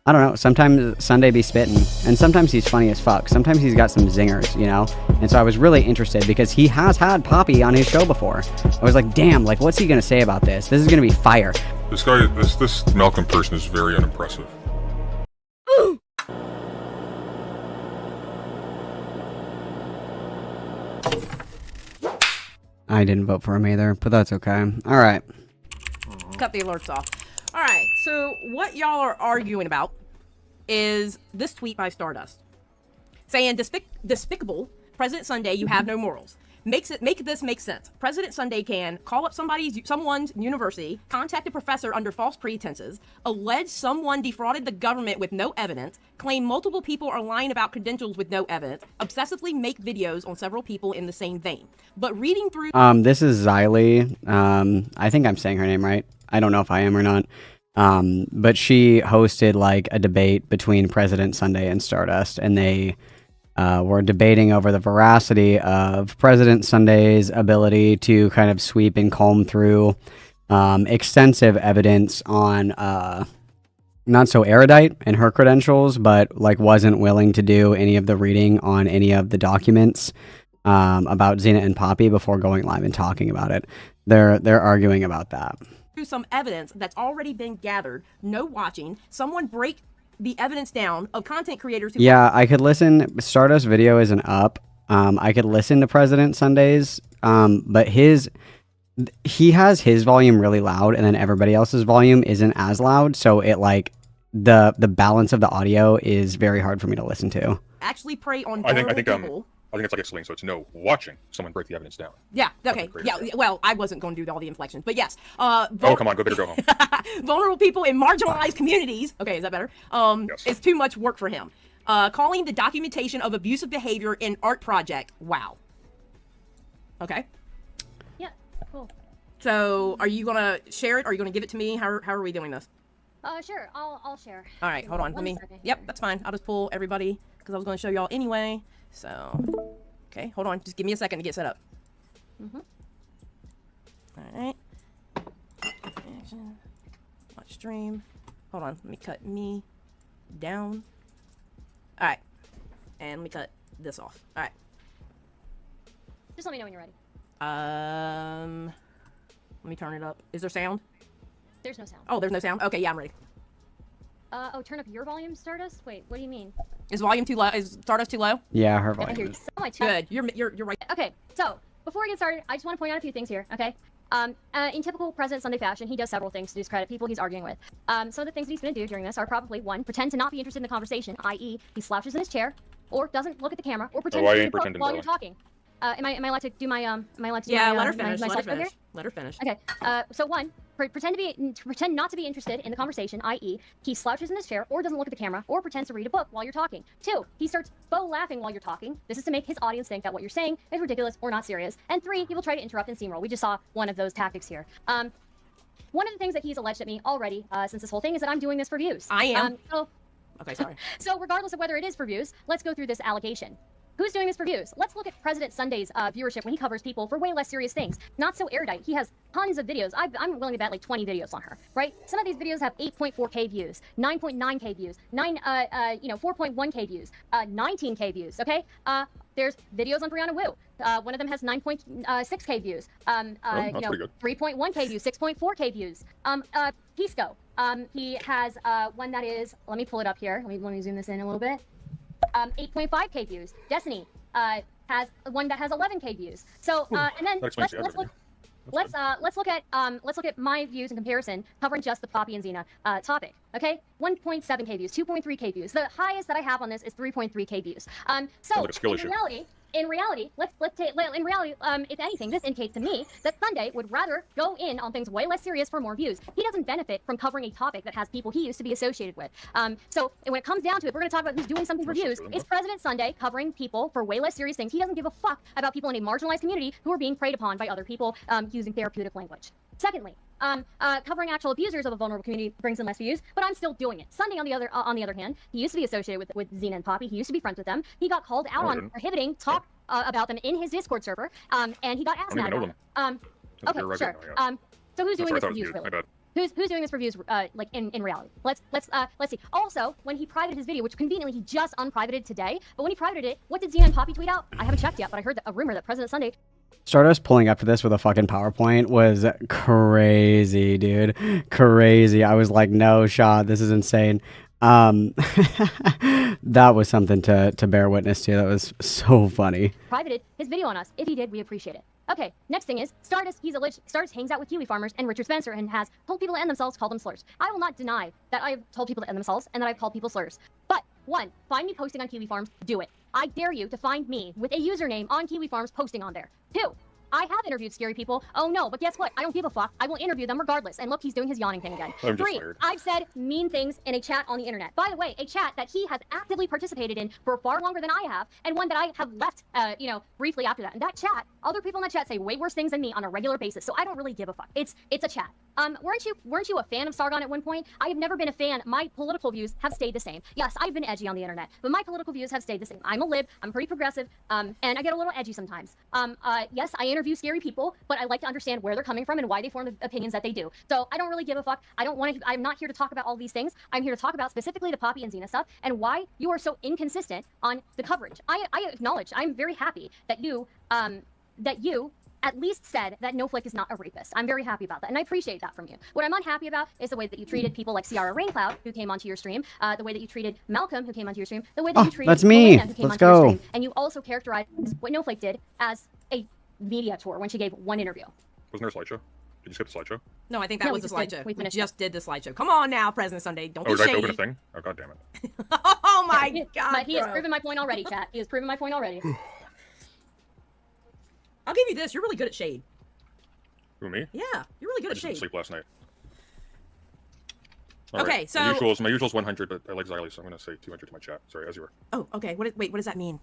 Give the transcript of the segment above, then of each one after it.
I don't know, sometimes Sunday be spitting, and sometimes he's funny as fuck. Sometimes he's got some zingers, you know? And so I was really interested because he has had Poppy on his show before. I was like, damn, like, what's he gonna say about this? This is gonna be fire. This guy, this Malcolm person is very unimpressive. I didn't vote for him either, but that's okay. All right. Cut the alerts off. All right, so what y'all are arguing about is this tweet by Stardust saying, despicable President Sunday, you have no morals. Make this make sense. President Sunday can call up someone's university, contact a professor under false pretenses, allege someone defrauded the government with no evidence, claim multiple people are lying about credentials with no evidence, obsessively make videos on several people in the same vein. But reading through This is Xylee. I think I'm saying her name right. I don't know if I am or not. But she hosted like a debate between President Sunday and Stardust, and they were debating over the veracity of President Sunday's ability to kind of sweep and comb through extensive evidence on not so erudite in her credentials, but like wasn't willing to do any of the reading on any of the documents about Xena and Poppy before going live and talking about it. They're arguing about that. Some evidence that's already been gathered, no watching, someone break the evidence down of content creators who I could listen. Stardust video isn't up. I could listen to President Sunday's, but he has his volume really loud, and then everybody else's volume isn't as loud, so it like the balance of the audio is very hard for me to listen to. actually prey on I vulnerable think people. I think it's like Escalation, so it's no watching someone break the evidence down. Yeah, okay. Yeah, well, I wasn't going to do all the inflections, but yes. Oh, come on, go better go home. Vulnerable people in marginalized communities. Okay, is that better? Yes. It's too much work for him. Calling the documentation of abusive behavior in art project. Wow. Okay. Yeah, cool. So, are you gonna share it? Or are you gonna give it to me? How are we doing this? Sure, I'll share. All right, hold on. Let me. Yep, that's fine. I'll just pull everybody because I was gonna show y'all anyway. So, okay, hold on. Just give me a second to get set up. Mm-hmm. All right. Action. Watch stream. Hold on. Let me cut me down. All right. And let me cut this off. All right. Just let me know when you're ready. Let me turn it up. Is there sound? There's no sound. Oh, there's no sound? Okay, yeah, I'm ready. Oh, turn up your volume, Stardust? Wait, what do you mean? Is volume too low? Is Stardust too low? Yeah, her I hear volume you. is. So my Good. You're right. Okay, so before we get started, I just want to point out a few things here, okay? In typical President Sunday fashion, he does several things to discredit people he's arguing with. Some of the things that he's going to do during this are probably, one, pretend to not be interested in the conversation, i.e., he slouches in his chair, or doesn't look at the camera, or pretends to read a book while you're talking. Am I allowed to do my, am I allowed to do Yeah, my, let her finish. my Let her slideshow here? finish. Let her finish. Okay, so one, pretend not to be interested in the conversation, i.e., he slouches in his chair, or doesn't look at the camera, or pretends to read a book while you're talking. Two, he starts faux laughing while you're talking. This is to make his audience think that what you're saying is ridiculous or not serious. And three, he will try to interrupt and steamroll. We just saw one of those tactics here. One of the things that he's alleged at me already, since this whole thing, is that I'm doing this for views. I am. Okay, sorry. So regardless of whether it is for views, let's go through this allegation. Who's doing this for views? Let's look at President Sunday's viewership when he covers people for way less serious things. Not so erudite. He has tons of videos. I'm willing to bet like 20 videos on her, right? Some of these videos have 8.4K views, 9.9K views, 4.1K views, 19K views, okay? There's videos on Brianna Wu. One of them has 9.6K views. 3.1K views, 6.4K views. Pisco. He has one that is, let me pull it up here. Let me zoom this in a little bit. 8.5K views. Destiny has one that has 11K views. So and then let's look at my views in comparison, covering just the Poppy and Xena topic. Okay, 1.7K views, 2.3K views. The highest that I have on this is 3.3K views. So in reality, if anything, this indicates to me that Sunday would rather go in on things way less serious for more views. He doesn't benefit from covering a topic that has people he used to be associated with. So when it comes down to it, we're going to talk about who's doing something for views. It's President Sunday covering people for way less serious things. He doesn't give a fuck about people in a marginalized community who are being preyed upon by other people using therapeutic language. Secondly, covering actual abusers of a vulnerable community brings in less views, but I'm still doing it. Sunday, on the other hand, he used to be associated with Xena and Poppy. He used to be friends with them. He got called out on prohibiting talk about them in his Discord server, and he got asked that about it. Okay, sure. So who's doing this for views, really? Who's doing this for views, like in reality? Let's see. Also, when he privated his video, which conveniently he just unprivated today, but when he privated it, what did Xena and Poppy tweet out? I haven't checked yet, but I heard a rumor that President Sunday. Stardust pulling up to this with a fucking PowerPoint was crazy, dude. Crazy. I was like, no shot. This is insane. That was something to bear witness to. That was so funny. Privated his video on us. If he did, we appreciate it. Okay, next thing is Stardust. Stardust hangs out with Kiwi Farmers and Richard Spencer and has told people to end themselves, call them slurs. I will not deny that I've told people to end themselves and that I've called people slurs. But one, find me posting on Kiwi Farms, do it. I dare you to find me with a username on Kiwi Farms posting on there. Two, I have interviewed scary people. Oh no, but guess what? I don't give a fuck. I will interview them regardless. And look, he's doing his yawning thing again. Three, I've said mean things in a chat on the internet. By the way, a chat that he has actively participated in for far longer than I have, and one that I have left, briefly after that. And that chat, other people in that chat say way worse things than me on a regular basis. So I don't really give a fuck. It's a chat. Weren't you a fan of Sargon at one point? I have never been a fan. My political views have stayed the same. Yes, I've been edgy on the internet, but my political views have stayed the same. I'm a lib. I'm pretty progressive, and I get a little edgy sometimes. Yes, I interview scary people, but I like to understand where they're coming from and why they form the opinions that they do. So I don't really give a fuck. I'm not here to talk about all these things. I'm here to talk about specifically the Poppy and Xena stuff and why you are so inconsistent on the coverage. I acknowledge. I'm very happy that you at least said that No Flick is not a rapist. I'm very happy about that, and I appreciate that from you. What I'm unhappy about is the way that you treated people like Ciara Raincloud, who came onto your stream, the way that you treated Malcolm, who came onto your stream, the way that you treated Elena, who came onto your stream, and you also characterized what No Flick did as a media tour when she gave one interview. Wasn't there a slideshow? Did you skip the slideshow? No, I think that was the slideshow. We just did the slideshow. Come on now, President Sunday. Don't be shady. Oh, did I open a thing? Oh, God damn it. Oh, my God, But he has proven my point already, chat. He has proven my point already. I'll give you this. You're really good at shade. Who, me? Yeah, you're really good at I shade. didn't sleep last night. Okay, right. so... My usual's 100, but I like Xylee, so I'm going to say 200 to my chat. Sorry, as you were. Oh, okay. Wait, what does that mean?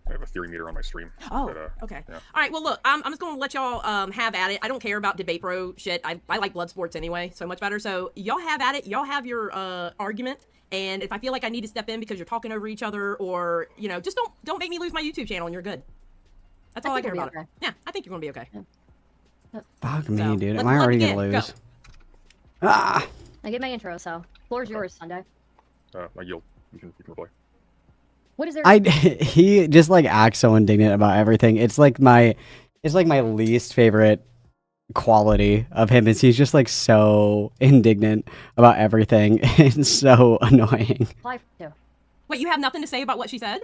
I have a theory meter on my stream. Oh, but, okay. Yeah. All right, well, look, I'm just going to let y'all have at it. I don't care about debate bro shit. I like blood sports anyway, so much better. So y'all have at it. Y'all have your argument. And if I feel like I need to step in because you're talking over each other or, just don't make me lose my YouTube channel and you're good. That's all I care about it. Yeah, I think you're going to be okay. Yeah. Fuck me, dude. Am I already going to lose? Go. Ah! I get my intro, so floor's yours, Sunday. I yield. You can reply. What is there? He just like acts so indignant about everything. It's like my least favorite quality of him is he's just like so indignant about everything. It's so annoying. Wait, you have nothing to say about what she said?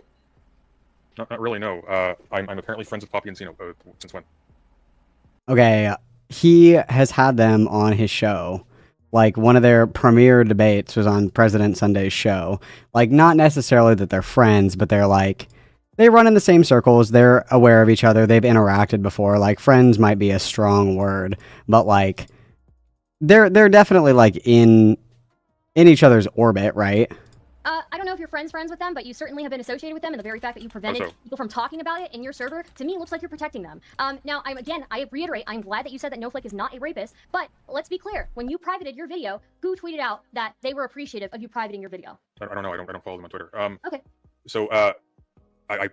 Not really, no. I'm apparently friends with Poppy and Xena. Since when? Okay, he has had them on his show. Like, one of their premiere debates was on President Sunday's show. Like, not necessarily that they're friends, but they're like, they run in the same circles. They're aware of each other. They've interacted before. Like, friends might be a strong word, but like, they're definitely like in each other's orbit, right? I don't know if you're friends with them, but you certainly have been associated with them, and the very fact that you prevented people from talking about it in your server, to me, looks like you're protecting them. Now, I reiterate, I'm glad that you said that No Flick is not a rapist, but let's be clear. When you privated your video, who tweeted out that they were appreciative of you privating your video? I don't know. I don't follow them on Twitter. Okay. So, I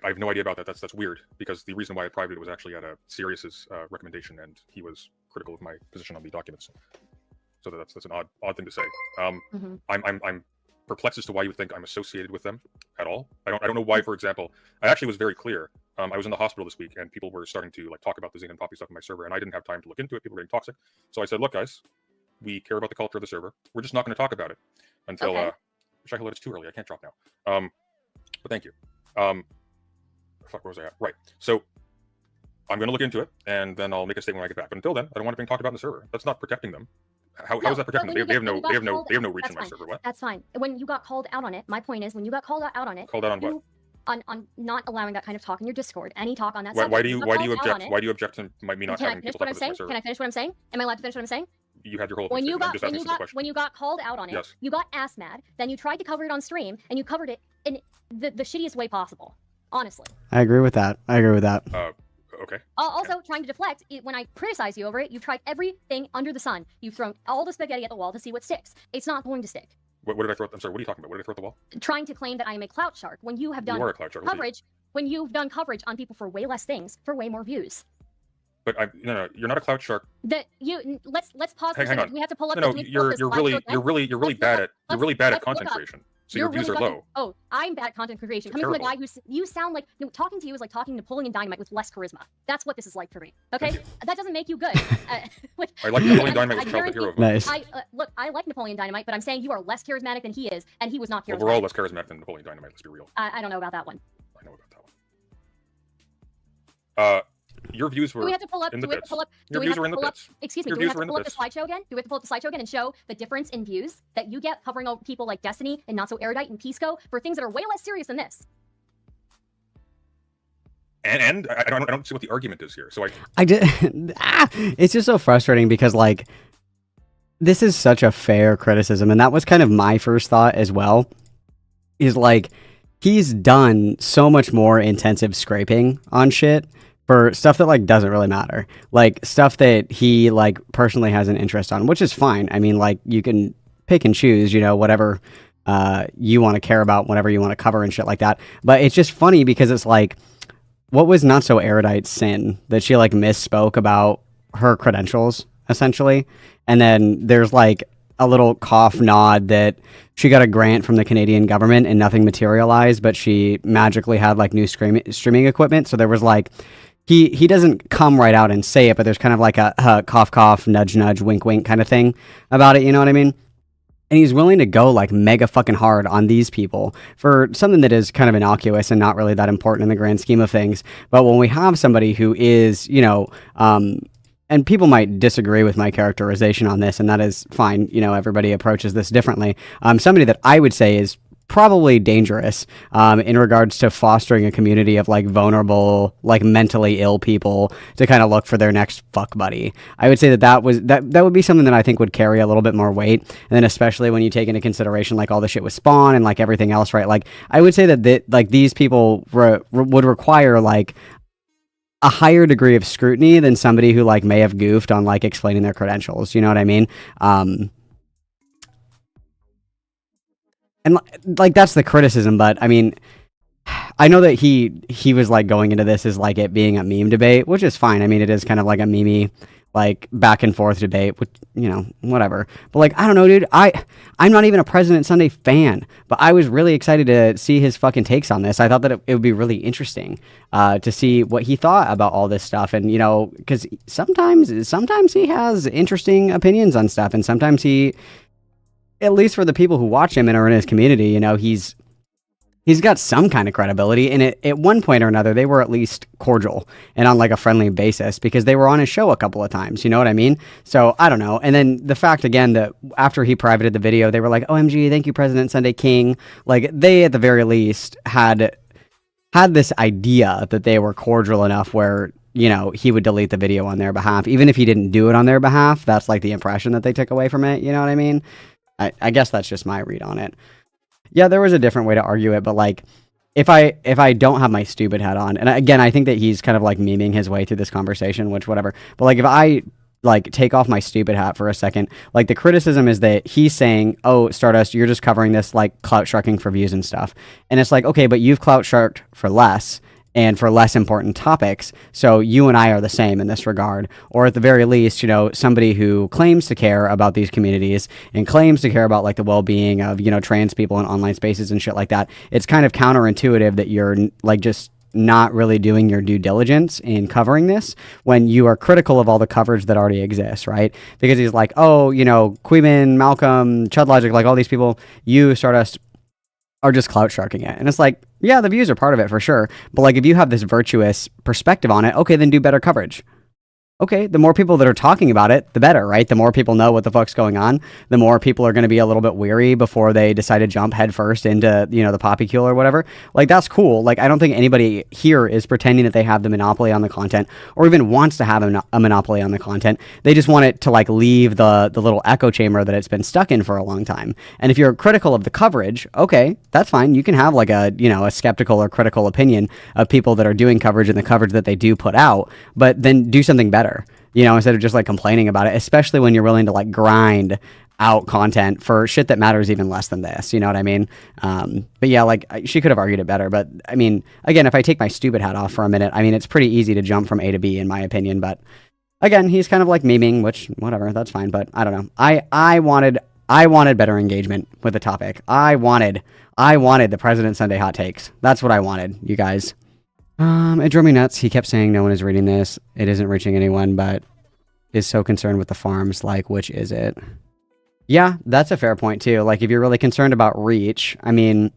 have no idea about that. That's weird, because the reason why I privated was actually at a Sirius's recommendation, and he was critical of my position on the documents. So that's an odd thing to say. I'm perplexed as to why you would think I'm associated with them at all. I don't know why. For example, I actually was very clear. I was in the hospital this week, and people were starting to like talk about the Xena and Poppy stuff on my server, and I didn't have time to look into it. People were getting toxic, so I said, "Look, guys, we care about the culture of the server. We're just not going to talk about it until." Which I it's too early. I can't drop now. But thank you. Fuck, where was I at? Right. So I'm going to look into it, and then I'll make a statement when I get back. But until then, I don't want it being talked about in the server. That's not protecting them. How is that protecting them? They have no reach in my server. What? That's fine. When you got called out on it, my point is, when you got called out on it. Called out on what? On not allowing that kind of talk in your Discord. Any talk on that. Why do you object? Why do you object to me not having people talk about my server? Can I finish what I'm saying? Am I allowed to finish what I'm saying? You had your whole. When you got called out on it, yes. You got ass mad. Then you tried to cover it on stream, and you covered it in the shittiest way possible. Honestly. I agree with that. Okay. Also, trying to deflect, when I criticize you over it, you've tried everything under the sun. You've thrown all the spaghetti at the wall to see what sticks. It's not going to stick. What did I throw? I'm sorry, what are you talking about? What did I throw at the wall? Trying to claim that I am a clout shark when you have done You are a clout shark. coverage, when you've done coverage on people for way less things, for way more views. But no, you're not a clout shark. Let's pause for a Hang second. on. We have to pull up. No, we have to pull up this you're slideshow really again. bad at let's look content up. creation. So your views are low. Oh, I'm bad at content creation. Coming from a guy you sound like talking to you is like talking to Napoleon Dynamite with less charisma. That's what this is like for me. Okay, that doesn't make you good. I like Napoleon Dynamite was childhood hero. Nice. Look, I like Napoleon Dynamite, but I'm saying you are less charismatic than he is, and he was not charismatic. Well, we're all less charismatic than Napoleon Dynamite. Let's be real. I don't know about that one. I know about that one. Your views were do we have to pull up, in the bits. Your views were in the bits. Excuse me, Your do we views have were to in pull the up the bits. slideshow again? Do we have to pull up the slideshow again and show the difference in views that you get covering over people like Destiny and Not So Erudite and Pisco for things that are way less serious than this? And I don't see what the argument is here. So I did. It's just so frustrating because like this is such a fair criticism, and that was kind of my first thought as well. Is like he's done so much more intensive scraping on shit for stuff that like doesn't really matter, like stuff that he like personally has an interest on, which is fine. I mean, like you can pick and choose, you know, whatever you want to care about, whatever you want to cover and shit like that. But it's just funny because it's like, what was Not So Erudite's sin that she like misspoke about her credentials essentially, and then there's like a little cough nod that she got a grant from the Canadian government and nothing materialized, but she magically had like new streaming equipment. So there was like he doesn't come right out and say it, but there's kind of like a cough cough, nudge nudge, wink wink kind of thing about it. You know what I mean? And he's willing to go like mega fucking hard on these people for something that is kind of innocuous and not really that important in the grand scheme of things. But when we have somebody who is, you know, and people might disagree with my characterization on this, and that is fine. You know, everybody approaches this differently. Somebody that I would say is probably dangerous in regards to fostering a community of like vulnerable, like mentally ill people to kind of look for their next fuck buddy. I would say that would be something that I think would carry a little bit more weight. And then especially when you take into consideration like all the shit with Spawn and like everything else, right? Like I would say that like these people would require like a higher degree of scrutiny than somebody who like may have goofed on like explaining their credentials. You know what I mean? And like that's the criticism, but I mean, I know that he was like going into this as like it being a meme debate, which is fine. I mean, it is kind of like a meme like back and forth debate, which, you know, whatever. But like, I don't know, dude. I'm not even a President Sunday fan, but I was really excited to see his fucking takes on this. I thought that it would be really interesting to see what he thought about all this stuff, and you know, because sometimes he has interesting opinions on stuff, and sometimes he, at least for the people who watch him and are in his community, you know, he's got some kind of credibility, and at one point or another, they were at least cordial and on like a friendly basis because they were on his show a couple of times. You know what I mean? So I don't know. And then the fact again that after he privated the video, they were like, "OMG, thank you, President Sunday King." Like they at the very least had this idea that they were cordial enough where, you know, he would delete the video on their behalf, even if he didn't do it on their behalf. That's like the impression that they took away from it. You know what I mean? I guess that's just my read on it. Yeah, there was a different way to argue it, but like, if I don't have my stupid hat on, and again, I think that he's kind of like memeing his way through this conversation, which whatever. But like, if I like take off my stupid hat for a second, like the criticism is that he's saying, "Oh, Stardust, you're just covering this like clout sharking for views and stuff," and it's like, okay, but you've clout sharked for less. And for less important topics. So you and I are the same in this regard. Or at the very least, you know, somebody who claims to care about these communities and claims to care about like the well-being of, you know, trans people in online spaces and shit like that. It's kind of counterintuitive that you're like just not really doing your due diligence in covering this when you are critical of all the coverage that already exists, right? Because he's like, oh, you know, Queeman, Malcolm, Chud Logic, like all these people, you, Stardust, are just clout sharking it. And it's like, yeah, the views are part of it for sure. But like, if you have this virtuous perspective on it, okay, then do better coverage. Okay, the more people that are talking about it, the better, right? The more people know what the fuck's going on, the more people are going to be a little bit weary before they decide to jump headfirst into, you know, the poppycule or whatever. Like, that's cool. Like, I don't think anybody here is pretending that they have the monopoly on the content or even wants to have a monopoly on the content. They just want it to, like, leave the little echo chamber that it's been stuck in for a long time. And if you're critical of the coverage, okay, that's fine. You can have, like, a, you know, a skeptical or critical opinion of people that are doing coverage and the coverage that they do put out, but then do something better. You know, instead of just like complaining about it, especially when you're willing to like grind out content for shit that matters even less than this. You know what I mean? But yeah, like she could have argued it better. But I mean, again, if I take my stupid hat off for a minute, I mean, it's pretty easy to jump from A to B in my opinion. But again, he's kind of like memeing, which whatever, that's fine. But I don't know. I wanted better engagement with the topic. I wanted the President Sunday hot takes. That's what I wanted, you guys. It drove me nuts. He kept saying no one is reading this. It isn't reaching anyone, but is so concerned with the farms. Like, which is it? Yeah, that's a fair point too. Like, if you're really concerned about reach, I mean,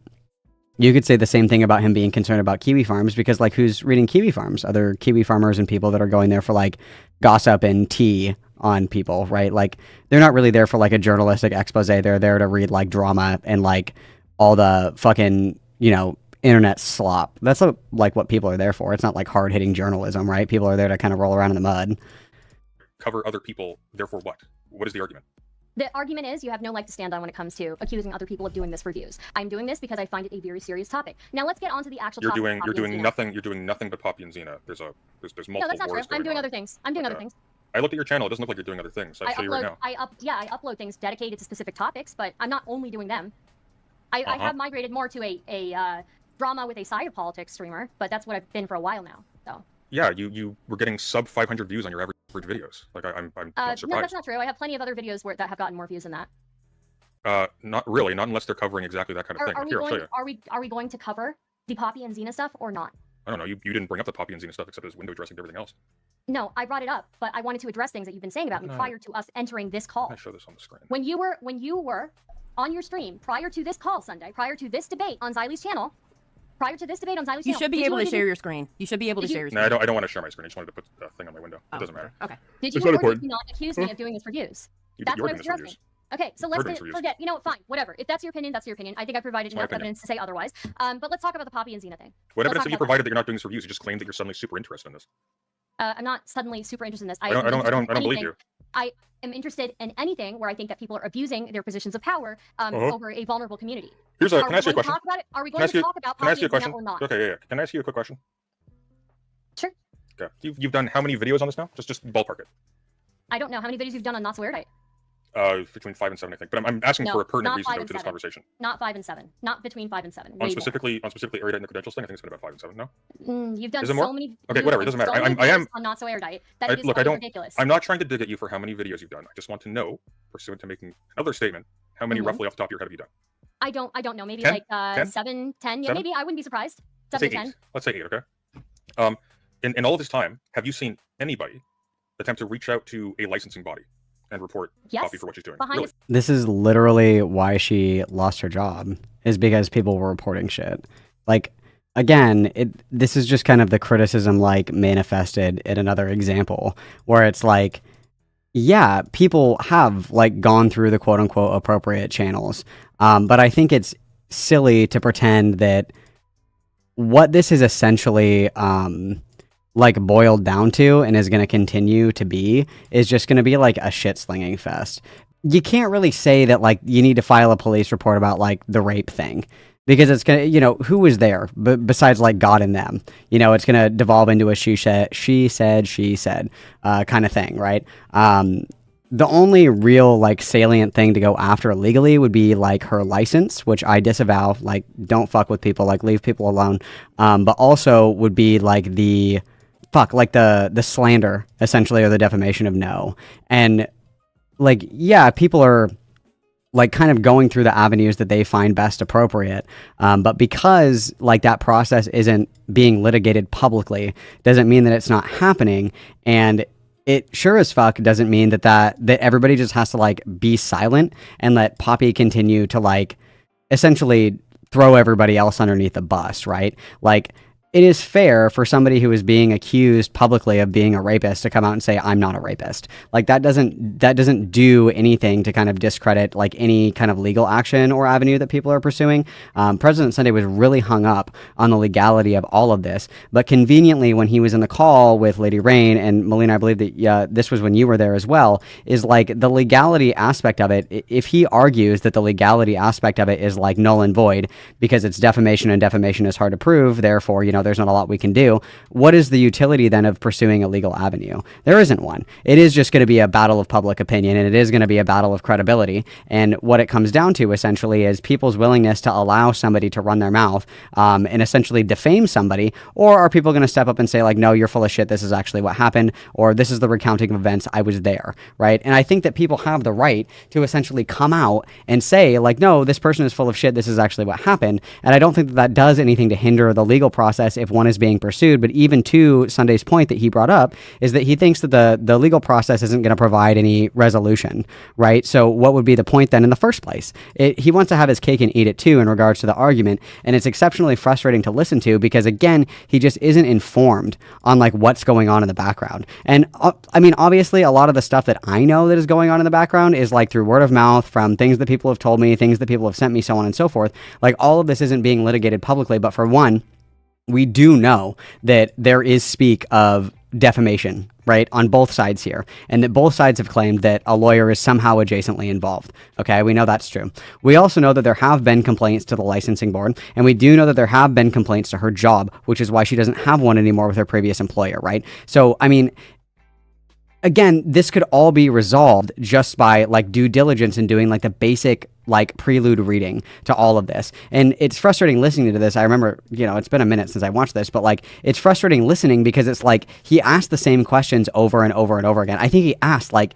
you could say the same thing about him being concerned about Kiwi Farms, because like, who's reading Kiwi Farms? Other Kiwi farmers and people that are going there for like gossip and tea on people, right? Like, they're not really there for like a journalistic expose. They're there to read like drama and like all the fucking, you know, internet slop. That's like what people are there for. It's not like hard hitting journalism, right? People are there to kind of roll around in the mud. Cover other people, therefore what? What is the argument? The argument is you have no leg to stand on when it comes to accusing other people of doing this for views. I'm doing this because I find it a very serious topic. Now let's get on to the actual topic. You're doing nothing but Poppy and Xena. There's multiple. No, that's not true. wars I'm going doing on. other things. I'm doing other things. I looked at your channel. It doesn't look like you're doing other things. I'll show you right now. I upload things dedicated to specific topics, but I'm not only doing them. I have migrated more to a drama with a side of politics streamer, but that's what I've been for a while now. So. Yeah, you were getting sub 500 views on your average videos. Like I'm not surprised. No, that's not true. I have plenty of other videos that have gotten more views than that. Not really. Not unless they're covering exactly that kind of thing. Here, I'll show you. Are we going to cover the Poppy and Xena stuff or not? I don't know. You didn't bring up the Poppy and Xena stuff except as window dressing and everything else. No, I brought it up, but I wanted to address things that you've been saying about me prior to us entering this call. I'll show this on the screen. When you were on your stream prior to this call Sunday, prior to this debate on Xylee's channel, you should be able to share your screen. You should be able to share your screen. No, I don't want to share my screen. I just wanted to put the thing on my window. It doesn't matter. Okay. Did you or did you not accuse me of doing this for views? That's what I was addressing. Okay, so let's forget. You know what? Fine, whatever. If that's your opinion, that's your opinion. I think I provided enough evidence to say otherwise. But let's talk about the Poppy and Xena thing. What evidence have you provided that you're not doing this for views? You just claimed that you're suddenly super interested in this. I'm not suddenly super interested in this. I don't believe you. I am interested in anything where I think that people are abusing their positions of power over a vulnerable community. Can I ask you a question? Are we going to talk about Poppy and Xena or not? Okay, yeah. Can I ask you a quick question? Sure. Okay. You've done how many videos on this now? Just ballpark it. I don't know how many videos you've done on Not So Erudite. Between 5 and 7, I think. But I'm asking for a pertinent reason to this conversation. Not 5 and 7. Not between 5 and 7. On specifically Erudite and the credentials thing, I think it's been about 5 and 7. No. You've done so many. Okay, whatever. It doesn't matter. I am on Not So Erudite. That is ridiculous. I'm not trying to dig at you for how many videos you've done. I just want to know, pursuant to making another statement, how many roughly off the top of your head have you done? I don't know. Maybe 10? like 7, 10. Yeah, maybe. I wouldn't be surprised. 7 to 10. Let's say 8. Okay. In all of this time, have you seen anybody attempt to reach out to a licensing body and report Poppy for what she's doing? Really? This is literally why she lost her job, is because people were reporting shit. Like, again, this is just kind of the criticism like manifested in another example where it's like, yeah, people have like gone through the quote unquote appropriate channels. But I think it's silly to pretend that what this is essentially like boiled down to and is going to continue to be is just going to be like a shit slinging fest. You can't really say that like you need to file a police report about like the rape thing, because it's going to, you know, who was there besides like God and them, you know, it's going to devolve into a she said kind of thing. Right. The only real like salient thing to go after legally would be like her license, which I disavow. Like, don't fuck with people, like leave people alone. But also would be like the slander essentially, or the defamation of no. And like, yeah, people are like kind of going through the avenues that they find best appropriate. But because like that process isn't being litigated publicly, doesn't mean that it's not happening. And it sure as fuck doesn't mean that everybody just has to like be silent and let Poppy continue to like essentially throw everybody else underneath the bus, right? Like, it is fair for somebody who is being accused publicly of being a rapist to come out and say, I'm not a rapist. Like, that doesn't do anything to kind of discredit like any kind of legal action or avenue that people are pursuing. President Sunday was really hung up on the legality of all of this, but conveniently when he was in the call with Lady Rain, and Melina, I believe that this was when you were there as well, is like the legality aspect of it. If he argues that the legality aspect of it is like null and void because it's defamation and defamation is hard to prove, therefore, you know, there's not a lot we can do. What is the utility then of pursuing a legal avenue? There isn't one. It is just going to be a battle of public opinion, and it is going to be a battle of credibility. And what it comes down to essentially is people's willingness to allow somebody to run their mouth and essentially defame somebody, or are people going to step up and say like, no, you're full of shit, this is actually what happened, or this is the recounting of events, I was there, right? And I think that people have the right to essentially come out and say like, no, this person is full of shit, this is actually what happened. And I don't think that that does anything to hinder the legal process if one is being pursued. But even to Sunday's point that he brought up is that he thinks that the legal process isn't going to provide any resolution, right? So what would be the point then in the first place? He wants to have his cake and eat it too in regards to the argument, and it's exceptionally frustrating to listen to because again, he just isn't informed on like what's going on in the background. And I mean, obviously a lot of the stuff that I know that is going on in the background is like through word of mouth from things that people have told me, things that people have sent me, so on and so forth. Like all of this isn't being litigated publicly, but for one, we do know that there is speak of defamation, right, on both sides here, and that both sides have claimed that a lawyer is somehow adjacently involved. Okay, we know that's true. We also know that there have been complaints to the licensing board, and we do know that there have been complaints to her job, which is why she doesn't have one anymore with her previous employer, right? So, I mean, again, this could all be resolved just by like due diligence and doing like the basic like prelude reading to all of this. And it's frustrating listening to this. I remember, you know, it's been a minute since I watched this, but like it's frustrating listening because it's like he asked the same questions over and over and over again. I think he asked like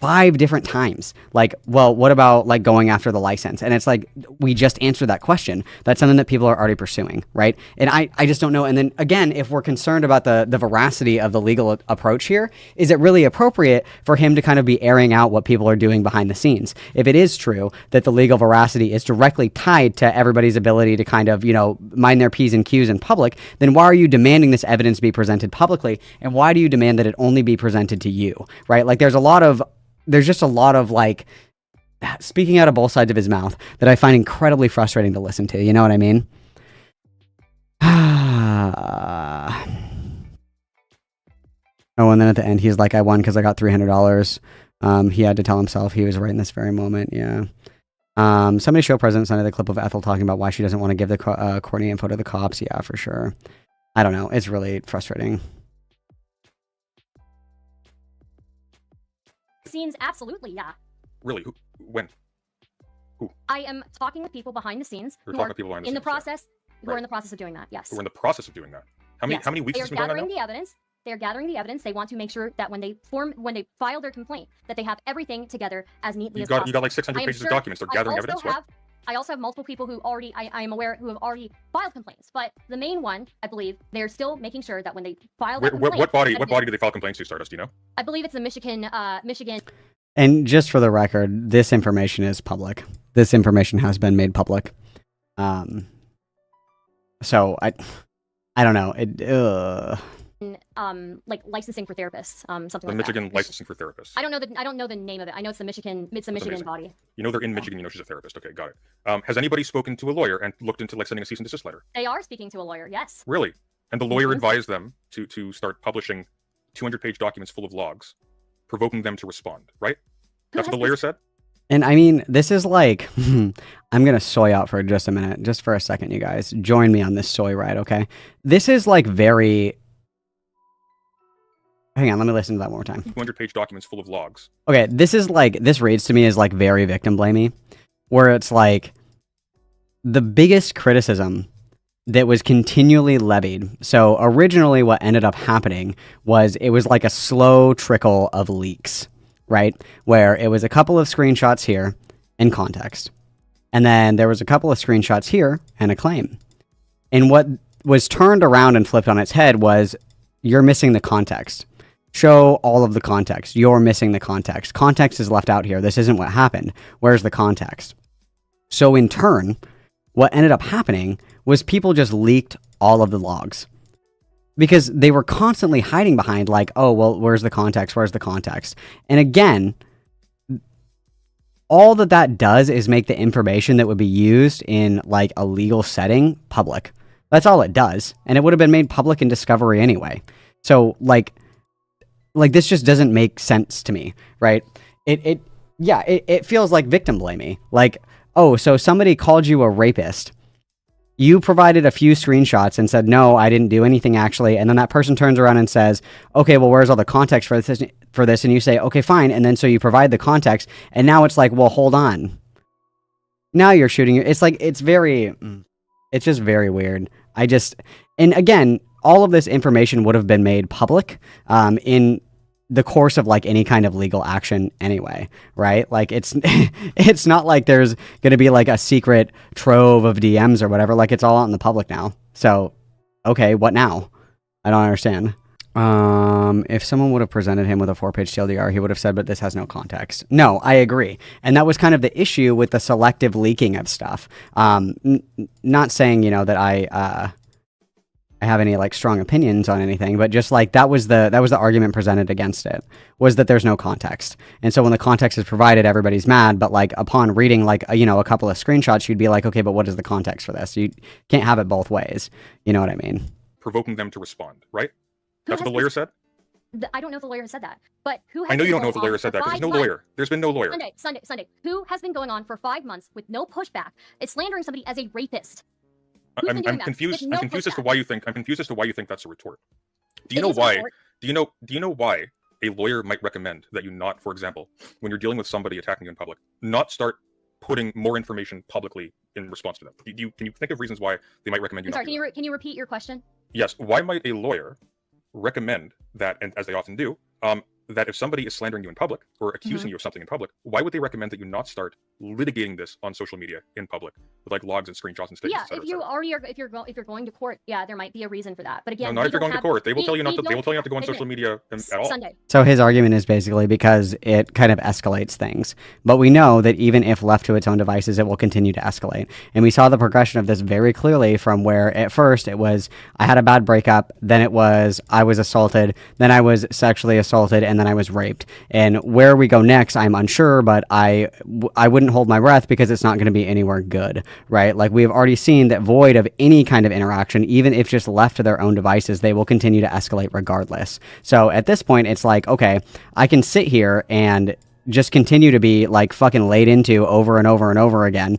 5 different times. Like, well, what about like going after the license? And it's like, we just answered that question. That's something that people are already pursuing, right? And I just don't know. And then again, if we're concerned about the veracity of the legal approach here, is it really appropriate for him to kind of be airing out what people are doing behind the scenes? If it is true that the legal veracity is directly tied to everybody's ability to kind of, you know, mind their P's and Q's in public, then why are you demanding this evidence be presented publicly? And why do you demand that it only be presented to you, right? Like there's just a lot of like speaking out of both sides of his mouth that I find incredibly frustrating to listen to. You know what I mean? Oh, and then at the end, he's like, I won because I got $300. He had to tell himself he was right in this very moment. Yeah. Somebody show President Sunday the clip of Ethel talking about why she doesn't want to give the Courtney info to the cops. Yeah, for sure. I don't know. It's really frustrating. Scenes, absolutely, yeah. Really? Who? When? Who? I am talking with people behind the scenes You're who talking are to people behind the in the scenes, yeah. process, who are Right. in the process of doing that. Yes. We're in the process of doing that. How many? Yes. How many weeks They are has this been going on gathering now? the evidence. They are gathering the evidence. They want to make sure that when they file their complaint, that they have everything together as neatly as possible. You got like 600 I am pages sure- of documents. They're gathering I also evidence. have, I also have multiple people who already, I am aware, who have already filed complaints. But the main one, I believe, they're still making sure that when they file that complaint, What body? that What body do they file complaints to? Stardust? Do you know? I believe it's the Michigan. And just for the record, this information is public. This information has been made public. So I don't know. Like licensing for therapists, something The like Michigan that. licensing for therapists. I don't know the name of it. I know it's the Michigan. It's a Michigan amazing. body. You know they're in Michigan. You know she's a therapist. Okay, got it. Has anybody spoken to a lawyer and looked into like sending a cease and desist letter? They are speaking to a lawyer. Yes. Really? And the lawyer Mhm. advised them to start publishing 200-page documents full of logs, provoking them to respond. Right? That's what the lawyer said. And I mean, this is like, I'm going to soy out for just a minute, just for a second, you guys. Join me on this soy ride, okay? This is like very... Hang on, let me listen to that one more time. 200-page documents full of logs. Okay, this is like, this reads to me as like very victim blamey, where it's like the biggest criticism that was continually levied. So originally what ended up happening was it was like a slow trickle of leaks, right? Where it was a couple of screenshots here in context. And then there was a couple of screenshots here and a claim. And what was turned around and flipped on its head was, you're missing the context. Show all of the context. You're missing the context. Context is left out here. This isn't what happened. Where's the context? So in turn, what ended up happening was people just leaked all of the logs. Because they were constantly hiding behind like, oh, well, where's the context? Where's the context? And again, all that does is make the information that would be used in like a legal setting public. That's all it does. And it would have been made public in discovery anyway. So like this just doesn't make sense to me, right? It feels like victim blaming. Like, oh, so somebody called you a rapist. you provided a few screenshots and said, no, I didn't do anything actually. And then that person turns around and says, okay, well, where's all the context for this? And you say, okay, fine. And then so you provide the context. And now it's like, well, hold on. Now you're shooting. It's like, it's just very weird. And again, all of this information would have been made public in the course of like any kind of legal action anyway, right? Like it's it's not like there's going to be like a secret trove of DMs or whatever. Like it's all out in the public now. So, okay, what now? I don't understand. If someone would have presented him with a 4-page TLDR, he would have said, but this has no context. No, I agree. And that was kind of the issue with the selective leaking of stuff. Not saying, that I have any like strong opinions on anything, but just like that was the argument presented against it, was that there's no context. And so when the context is provided, everybody's mad, but like upon reading like a couple of screenshots, you'd be like, okay, but what is the context for this? You can't have it both ways. You know what I mean? Provoking them to respond, right? That's what the lawyer said? I don't know if the lawyer said that, but who has I know been you don't know if going the lawyer on said for that because 5 there's no months? lawyer. There's been no lawyer. Sunday. Who has been going on for 5 months with no pushback? It's slandering somebody as a rapist. Who's been doing I'm that confused. with no I'm confused as to pushback? why you think. I'm confused as to why you think that's a retort. Do you It know is a why? retort. Do you know why a lawyer might recommend that you not, for example, when you're dealing with somebody attacking you in public, not start putting more information publicly in response to them? Can you think of reasons why they might recommend you I'm not sorry, do that? can you repeat your question? Yes. Why might a lawyer recommend that, and as they often do, that if somebody is slandering you in public or accusing you of something in public, why would they recommend that you not start litigating this on social media in public with like logs and screenshots and statements? Yeah, if you already are, if you're going to court, yeah, there might be a reason for that. But again, No, not if you're going to court. They will tell you not to. They will tell you not to go on wait a social minute. media at all. Sunday. So his argument is basically because it kind of escalates things. But we know that even if left to its own devices, it will continue to escalate. And we saw the progression of this very clearly from where at first it was, I had a bad breakup, then it was, I was assaulted, then I was sexually assaulted, and then I was raped. And where we go next, I'm unsure, but I wouldn't hold my breath because it's not going to be anywhere good, right? Like we have already seen that void of any kind of interaction, even if just left to their own devices, they will continue to escalate regardless. So at this point, it's like, okay, I can sit here and just continue to be like fucking laid into over and over and over again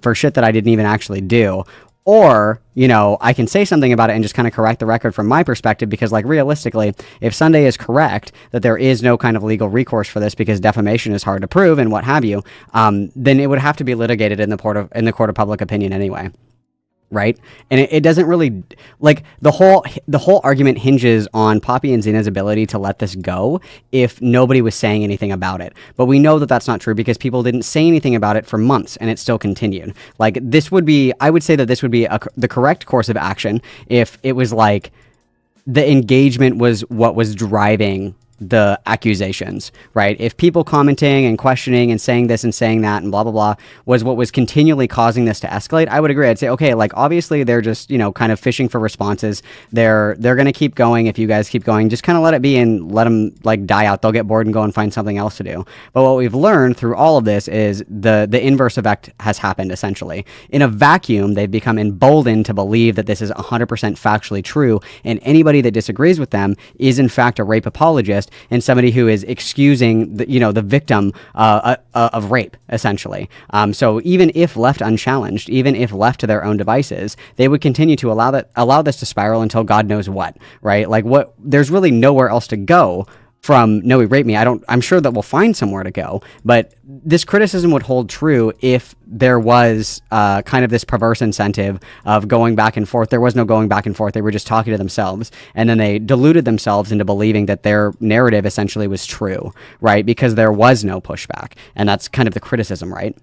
for shit that I didn't even actually do. Or, I can say something about it and just kind of correct the record from my perspective, because like realistically, if Sunday is correct that there is no kind of legal recourse for this because defamation is hard to prove and what have you, then it would have to be litigated in the court of public opinion anyway. Right? And it doesn't really, like, the whole argument hinges on Poppy and Xena's ability to let this go if nobody was saying anything about it. But we know that that's not true because people didn't say anything about it for months and it still continued. Like, I would say that this would be the correct course of action if it was like the engagement was what was driving the accusations, right? If people commenting and questioning and saying this and saying that and blah, blah, blah was what was continually causing this to escalate, I would agree. I'd say, okay, like obviously they're just, kind of fishing for responses. They're going to keep going. If you guys keep going, just kind of let it be and let them like die out. They'll get bored and go and find something else to do. But what we've learned through all of this is the inverse effect has happened essentially. In a vacuum, they've become emboldened to believe that this is 100% factually true. And anybody that disagrees with them is in fact a rape apologist and somebody who is excusing the victim of rape, essentially. So even if left unchallenged, even if left to their own devices, they would continue to allow this to spiral until God knows what, right? Like there's really nowhere else to go from no, he raped me. I'm sure that we'll find somewhere to go, but this criticism would hold true if there was kind of this perverse incentive of going back and forth. There was no going back and forth. They were just talking to themselves, and then they deluded themselves into believing that their narrative essentially was true, right? Because there was no pushback, and that's kind of the criticism, right?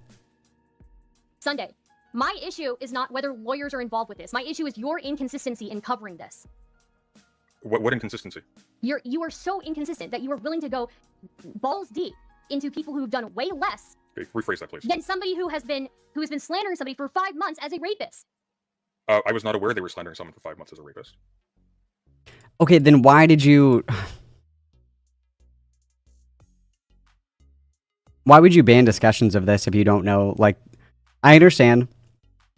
Sunday. My issue is not whether lawyers are involved with this. My issue is your inconsistency in covering this. What inconsistency? You are so inconsistent that you are willing to go balls deep into people who've done way less. Okay, rephrase that, please. Than somebody who has been slandering somebody for 5 months as a rapist. I was not aware they were slandering someone for 5 months as a rapist. Okay, then why did you? Why would you ban discussions of this if you don't know? Like, I understand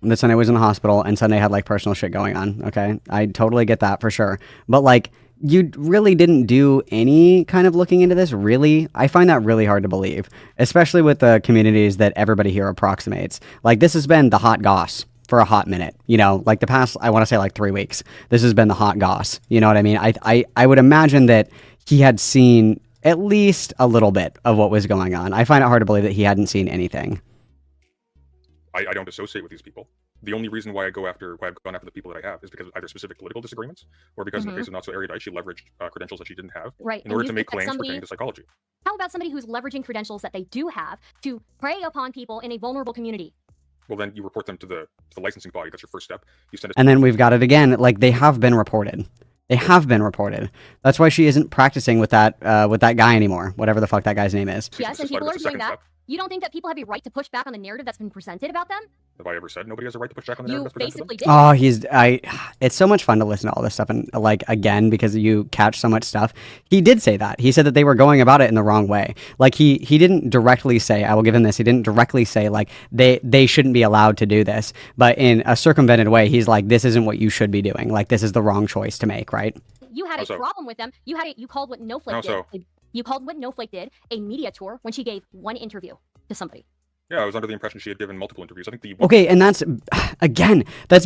that Sunday was in the hospital and Sunday had like personal shit going on. Okay, I totally get that for sure. But like, you really didn't do any kind of looking into this, really? I find that really hard to believe, especially with the communities that everybody here approximates. Like, this has been the hot goss for a hot minute, you know, like the past, I want to say like 3 weeks. This has been the hot goss. You know what I mean? I would imagine that he had seen at least a little bit of what was going on. I find it hard to believe that he hadn't seen anything. I don't associate with these people. The only reason why I've gone after the people that I have is because of either specific political disagreements or because in the case of Not So Erudite, she leveraged credentials that she didn't have in order to make claims pertaining to psychology. How about somebody who's leveraging credentials that they do have to prey upon people in a vulnerable community? Well, then you report them to the licensing body. That's your first step. You send it. And then we've got it again. Like, they have been reported. They have been reported. That's why she isn't practicing with that guy anymore, whatever the fuck that guy's name is. Yes, and people are doing that. You don't think that people have a right to push back on the narrative that's been presented about them? Have I ever said nobody has a right to push back on the narrative? You basically did. Oh, it's so much fun to listen to all this stuff and like again because you catch so much stuff. He did say that. He said that they were going about it in the wrong way. Like he didn't directly say, I will give him this. He didn't directly say like they shouldn't be allowed to do this, but in a circumvented way, he's like, this isn't what you should be doing. Like this is the wrong choice to make, right? You had a problem with them. You called what Snowflake did. You called what Snowflake did a media tour when she gave one interview to somebody. Yeah, I was under the impression she had given multiple interviews. I think Okay, and that's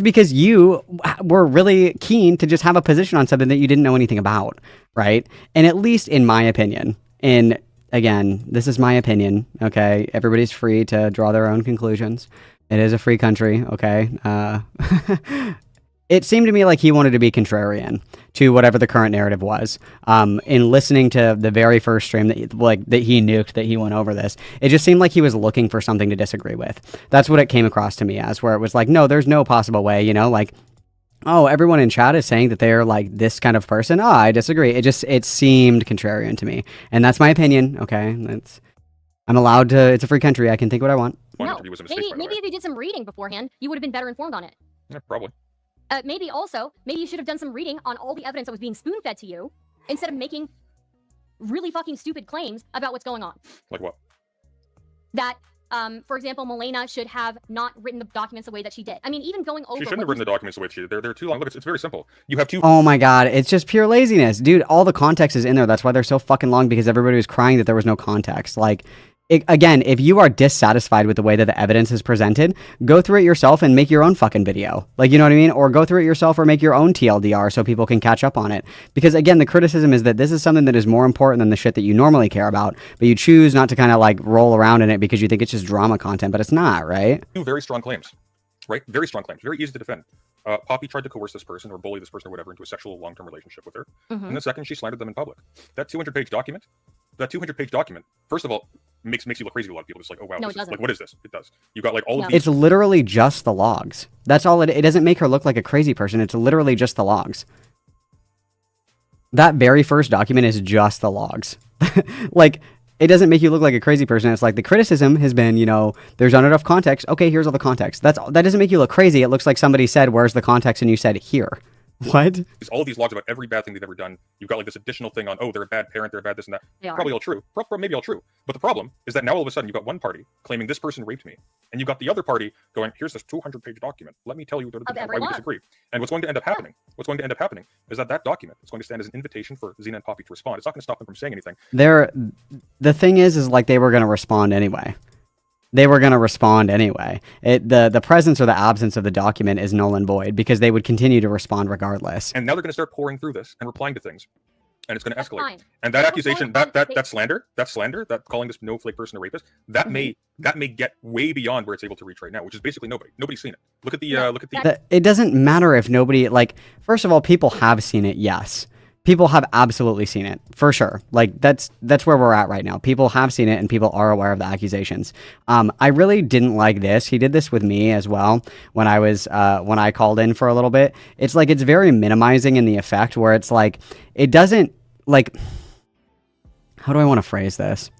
because you were really keen to just have a position on something that you didn't know anything about, right? And at least in my opinion, and again, this is my opinion, okay? Everybody's free to draw their own conclusions. It is a free country, okay? It seemed to me like he wanted to be contrarian to whatever the current narrative was. In listening to the very first stream that he nuked, that he went over this, it just seemed like he was looking for something to disagree with. That's what it came across to me as, where it was like, no, there's no possible way, you know, like, oh, everyone in chat is saying that they're like this kind of person. Oh, I disagree. It seemed contrarian to me, and that's my opinion. Okay, I'm allowed to. It's a free country. I can think what I want. No, maybe if you did some reading beforehand, you would have been better informed on it. Yeah, probably. Maybe you should have done some reading on all the evidence that was being spoon-fed to you instead of making really fucking stupid claims about what's going on. Like what? That, for example, Milena should have not written the documents the way that she did. I mean, even going over... She shouldn't have written the documents the way she did. They're too long. Look, it's very simple. You have two... Oh my god, it's just pure laziness. Dude, all the context is in there. That's why they're so fucking long, because everybody was crying that there was no context. Like... Again, if you are dissatisfied with the way that the evidence is presented, go through it yourself and make your own fucking video. Like, you know what I mean? Or go through it yourself or make your own TLDR so people can catch up on it. Because again, the criticism is that this is something that is more important than the shit that you normally care about, but you choose not to kind of like roll around in it because you think it's just drama content, but it's not, right? Two very strong claims, right? Very strong claims. Very easy to defend. Poppy tried to coerce this person or bully this person or whatever into a sexual long-term relationship with her. And the second, she slandered them in public. That 200-page document, first of all, makes you look crazy to a lot of people. It's like, oh wow, no, like what is this? It does. You got like all of these. It's literally just the logs. That's all it doesn't make her look like a crazy person. It's literally just the logs. That very first document is just the logs. Like, it doesn't make you look like a crazy person. It's like the criticism has been, you know, there's not enough context. Okay, here's all the context. That doesn't make you look crazy. It looks like somebody said, where's the context? And you said, here. What? It's all these logs about every bad thing they've ever done. You've got like this additional thing on, oh, they're a bad parent, they're a bad this and that. Probably all true. Maybe all true. But the problem is that now all of a sudden you've got one party claiming this person raped me. And you've got the other party going, here's this 200-page document. Let me tell you why we disagree. And what's going to end up happening? Is that document is going to stand as an invitation for Xena and Poppy to respond. It's not going to stop them from saying anything. The thing is like they were going to respond anyway. The presence or the absence of the document is null and void because they would continue to respond regardless. And now they're going to start pouring through this and replying to things. And it's going to escalate. Fine. And that accusation, that slander, that calling this snowflake person a rapist, that may get way beyond where it's able to reach right now, which is basically nobody. Nobody's seen it. Look at the It doesn't matter if nobody, like, first of all, people have seen it, yes. People have absolutely seen it, for sure. Like, that's where we're at right now. People have seen it, and people are aware of the accusations. I really didn't like this. He did this with me as well when I called in for a little bit. It's like, it's very minimizing in the effect where it's like, it doesn't, like, how do I want to phrase this?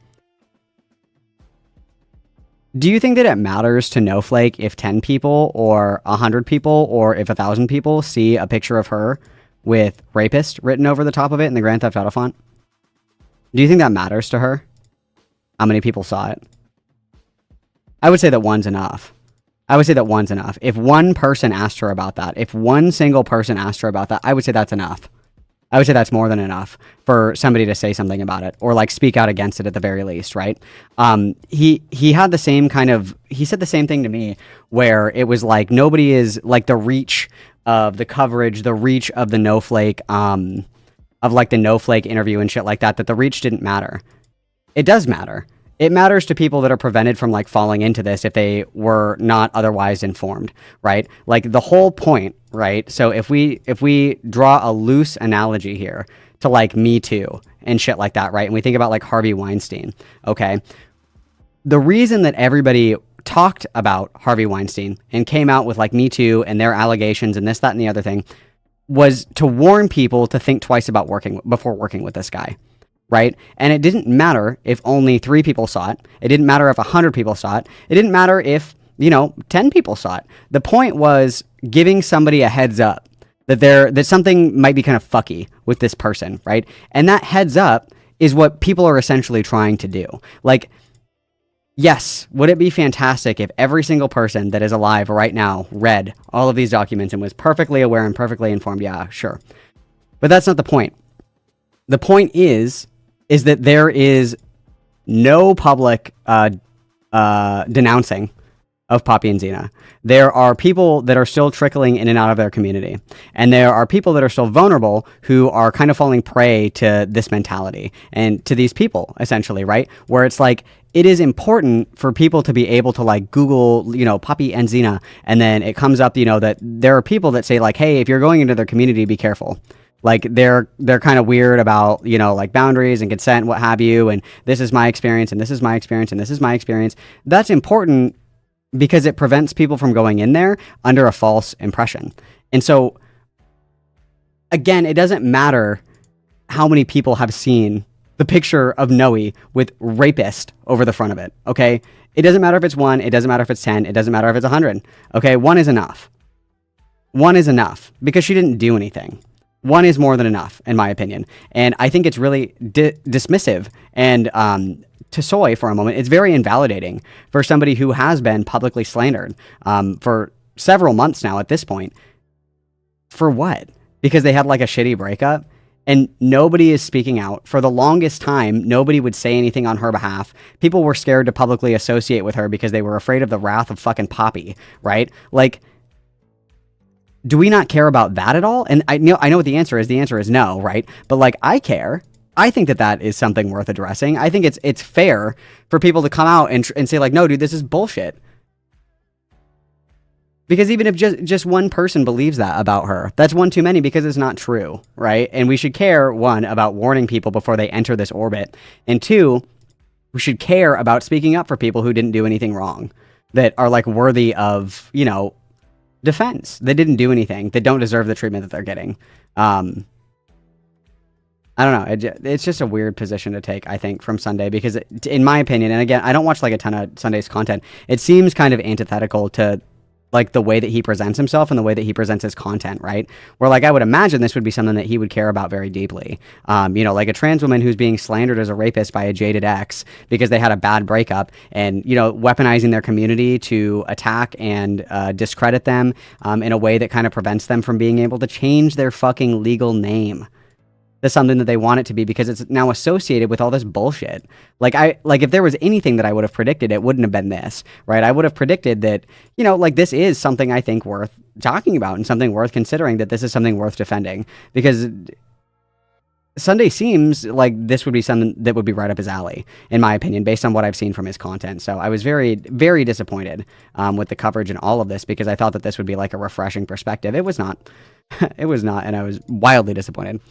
Do you think that it matters to Snowflake if 10 people or 100 people or if 1,000 people see a picture of her with rapist written over the top of it in the Grand Theft Auto font? Do you think that matters to her? How many people saw it? I would say that one's enough. If one person asked her about that, if one single person asked her about that, I would say that's enough. I would say that's more than enough for somebody to say something about it or like speak out against it at the very least, right? He had the same kind of, he said the same thing to me where it was like nobody is like the reach of the coverage, the reach of the No Flake, of like the No Flake interview and shit like that, that the reach didn't matter. It does matter. It matters to people that are prevented from like falling into this if they were not otherwise informed, right? Like the whole point, right? So if we draw a loose analogy here to like Me Too and shit like that, right? And we think about like Harvey Weinstein, okay? The reason that everybody talked about Harvey Weinstein and came out with like Me Too and their allegations and this, that, and the other thing was to warn people to think twice about before working with this guy. Right? And it didn't matter if only 3 people saw it. It didn't matter if 100 people saw it. It didn't matter if, 10 people saw it. The point was giving somebody a heads up that something might be kind of fucky with this person, right? And that heads up is what people are essentially trying to do. Like, yes, would it be fantastic if every single person that is alive right now read all of these documents and was perfectly aware and perfectly informed? Yeah, sure. But that's not the point. The point is that there is no public denouncing of Poppy and Xena. There are people that are still trickling in and out of their community. And there are people that are still vulnerable who are kind of falling prey to this mentality and to these people, essentially, right? Where it's like, it is important for people to be able to like Google, Poppy and Xena. And then it comes up, that there are people that say like, hey, if you're going into their community, be careful. Like they're kind of weird about, like boundaries and consent, what have you. And this is my experience and this is my experience and this is my experience. That's important because it prevents people from going in there under a false impression. And so again, it doesn't matter how many people have seen the picture of Noe with rapist over the front of it. Okay. It doesn't matter if it's 1, it doesn't matter if it's 10, it doesn't matter if it's 100. Okay. 1 is enough. 1 is enough because she didn't do anything. 1 is more than enough, in my opinion. And I think it's really dismissive and to soy for a moment. It's very invalidating for somebody who has been publicly slandered for several months now at this point. For what? Because they had like a shitty breakup and nobody is speaking out. For the longest time, nobody would say anything on her behalf. People were scared to publicly associate with her because they were afraid of the wrath of fucking Poppy, right? Like, do we not care about that at all? And I know what the answer is. The answer is no, right? But like, I care. I think that is something worth addressing. I think it's fair for people to come out and say like, no, dude, this is bullshit. Because even if just one person believes that about her, that's one too many because it's not true, right? And we should care, 1, about warning people before they enter this orbit. And 2, we should care about speaking up for people who didn't do anything wrong, that are like worthy of, defense, that didn't do anything, that don't deserve the treatment that they're getting. I don't know. It's just a weird position to take, I think, from Sunday because, in my opinion, and again, I don't watch like a ton of Sunday's content. It seems kind of antithetical to like the way that he presents himself and the way that he presents his content, right? Where like I would imagine this would be something that he would care about very deeply. Like a trans woman who's being slandered as a rapist by a jaded ex because they had a bad breakup and, weaponizing their community to attack and discredit them in a way that kind of prevents them from being able to change their fucking legal name to something that they want it to be because it's now associated with all this bullshit. Like if there was anything that I would have predicted, it wouldn't have been this, right? I would have predicted that, this is something I think worth talking about and something worth considering, that this is something worth defending because Sunday seems like this would be something that would be right up his alley, in my opinion, based on what I've seen from his content. So I was very, very disappointed with the coverage and all of this because I thought that this would be like a refreshing perspective. It was not. It was not, and I was wildly disappointed.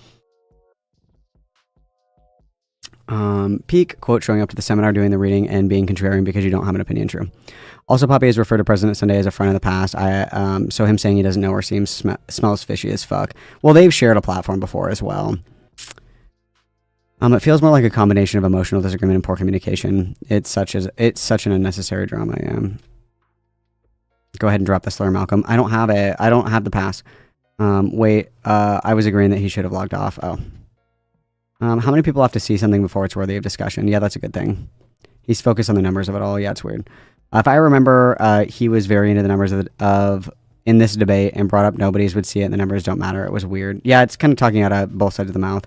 Peak, quote, showing up to the seminar, doing the reading, and being contrarian because you don't have an opinion. True. Also, Poppy has referred to President Sunday as a friend of the past. So him saying he doesn't know her smells fishy as fuck. Well, they've shared a platform before as well. It feels more like a combination of emotional disagreement and poor communication. It's such an unnecessary drama. Yeah. Go ahead and drop the slur, Malcolm. I don't have the pass. I was agreeing that he should have logged off. Oh. How many people have to see something before it's worthy of discussion? Yeah, that's a good thing. He's focused on the numbers of it all. Yeah, it's weird. If I remember, he was very into the numbers of in this debate and brought up nobodies would see it and the numbers don't matter. It was weird. Yeah, it's kind of talking out of both sides of the mouth.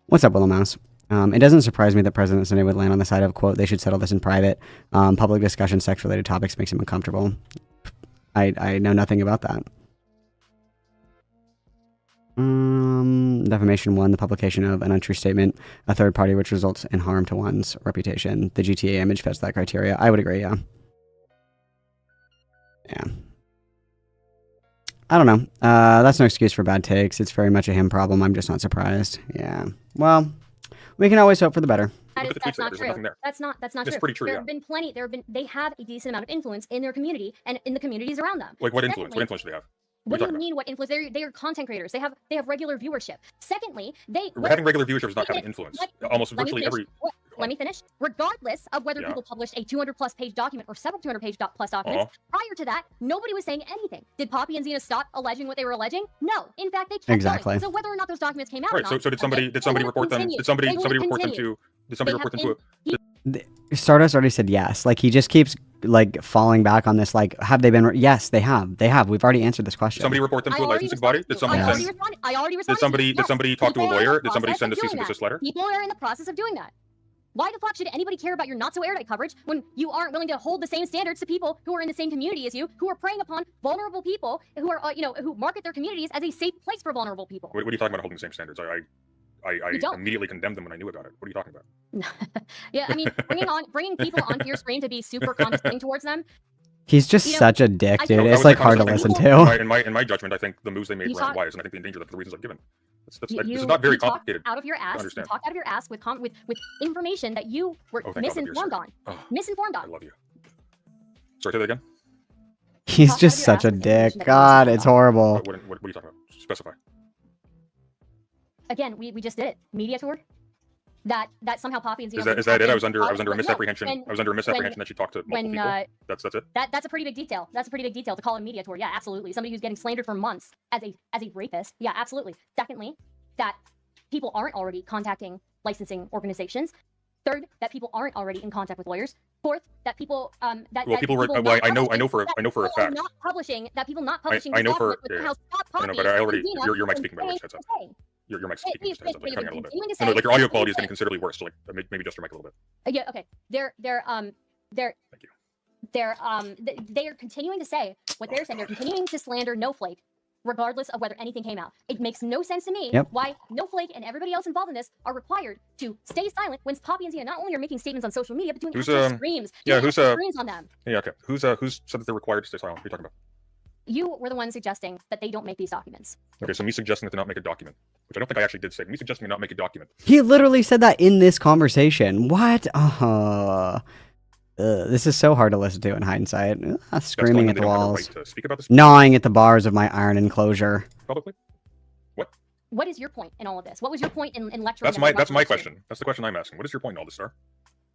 What's up, Willow Mouse? It doesn't surprise me that President Sunday would land on the side of, quote, they should settle this in private. Public discussion, sex-related topics makes him uncomfortable. I know nothing about that. Defamation 1, the publication of an untrue statement, a third party which results in harm to one's reputation. The GTA image fits that criteria. I would agree, yeah. Yeah. I don't know. That's no excuse for bad takes. It's very much a him problem. I'm just not surprised. Yeah. Well, we can always hope for the better. That's not true. That's not It's true. pretty true, There yeah. have been plenty. They have a decent amount of influence in their community and in the communities around them. Like what influence? Secondly, What influence do they have? What do are you you talking mean? What influence? They are content creators. They have regular viewership. Secondly, Having regular viewership is not having influence. Almost Let me virtually finish. every. Let me finish. Regardless of whether Yeah. people published a 200+ page document or several 200 plus documents, prior to that, nobody was saying anything. Did Poppy and Xena stop alleging what they were alleging? No. In fact, they kept Exactly. going. So whether or not those documents came out, or Right. not, So did somebody report them? Did somebody report them to? Did somebody report them to? Stardust already said yes. Like, he just keeps, like, falling back on this, like, have they been... Yes, they have. They have. We've already answered this question. Somebody report them to a licensing body? Did somebody Yes. send? I already responded. Did somebody talk to a People are in the lawyer? Did somebody process send a of cease doing and that. desist letter? People are in the process of doing that. Why the fuck should anybody care about your not so erudite coverage when you aren't willing to hold the same standards to people who are in the same community as you, who are preying upon vulnerable people, who are who market their communities as a safe place for vulnerable people? What are you talking about holding the same standards? I don't. immediately condemned them when I knew about it. What are you talking about? Yeah, I mean, bringing people onto your screen to be super condescending towards them. He's just You know, such a dick, I dude. don't- It's, I like, was hard to condescending. listen to. In my judgment, I think the moves they made You were talk- wise, and I think they endangered them for the reasons I've given. This You is not very talk complicated. out of your ass. You understand. talk out of your ass with information that you were Oh, thank God, misinformed you're on. Oh, Misinformed I on. love you. Sorry, say that again. He's Talk out just of your such ass a with dick. information that God, you it's horrible. What are you talking about? Specify. Again, we just did it. Media tour. That somehow Poppy and Xena. Is that it? I was under a No, misapprehension. when- I was under a misapprehension that she talked to multiple when people. That's it. that's a pretty big detail. That's a pretty big detail to call a media tour. Yeah, absolutely. Somebody who's getting slandered for months as a rapist. Yeah, absolutely. Secondly, that people aren't already contacting licensing organizations. Third, that people aren't already in contact with lawyers. Fourth, that people People were. not Well, I know publishing- for a that fact. not publishing that people not publishing. I know the for- document would yeah, somehow stop I know, Poppy but I already and Xena your mic's from speaking my words. saying Heads up. what they're saying. Your mic's Hey, speaking. Heads up. You're cutting out a little bit. continuing to No, like say- your audio quality is getting considerably worse. So like maybe adjust your mic a little bit. Yeah, okay. They're Thank you. they are continuing to say what they're saying. They're continuing to slander Snowflake, regardless of whether anything came out. It makes no sense to me Yep. why Snowflake and everybody else involved in this are required to stay silent when Poppy and Xena not only are making statements on social media, but doing Who's, actual streams. yeah, doing who's, actual streams on them. Yeah. Okay. Who's said that they're required to stay silent? What are you talking about? You were the one suggesting that they don't make these documents. Okay. So me suggesting that they not make a document, which I don't think I actually did say. Me suggesting they not make a document. He literally said that in this conversation. What? This is so hard to listen to in hindsight. That's Screaming telling at them the they don't have a walls. right to speak about this Gnawing at the bars of my iron enclosure. publicly. What is your point in all of this? What was your point in lecturing? That's them my about the election? question. That's the question I'm asking. What is your point in all this, sir?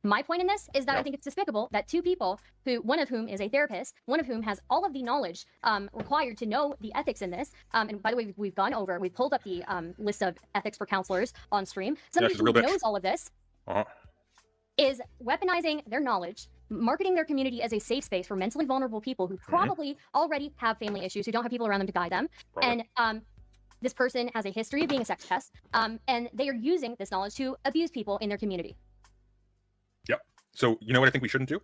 My point in this is that Yeah. I think it's despicable that two people, one of whom is a therapist, one of whom has all of the knowledge required to know the ethics in this. And by the way, we've pulled up the list of ethics for counselors on stream. Somebody she's a who real bitch. knows all of this Uh-huh. is weaponizing their knowledge, marketing their community as a safe space for mentally vulnerable people who probably already have family issues, who don't have people around them to guide them. Probably. And this person has a history of being a sex pest, and they are using this knowledge to abuse people in their community. So you know what I think we shouldn't do?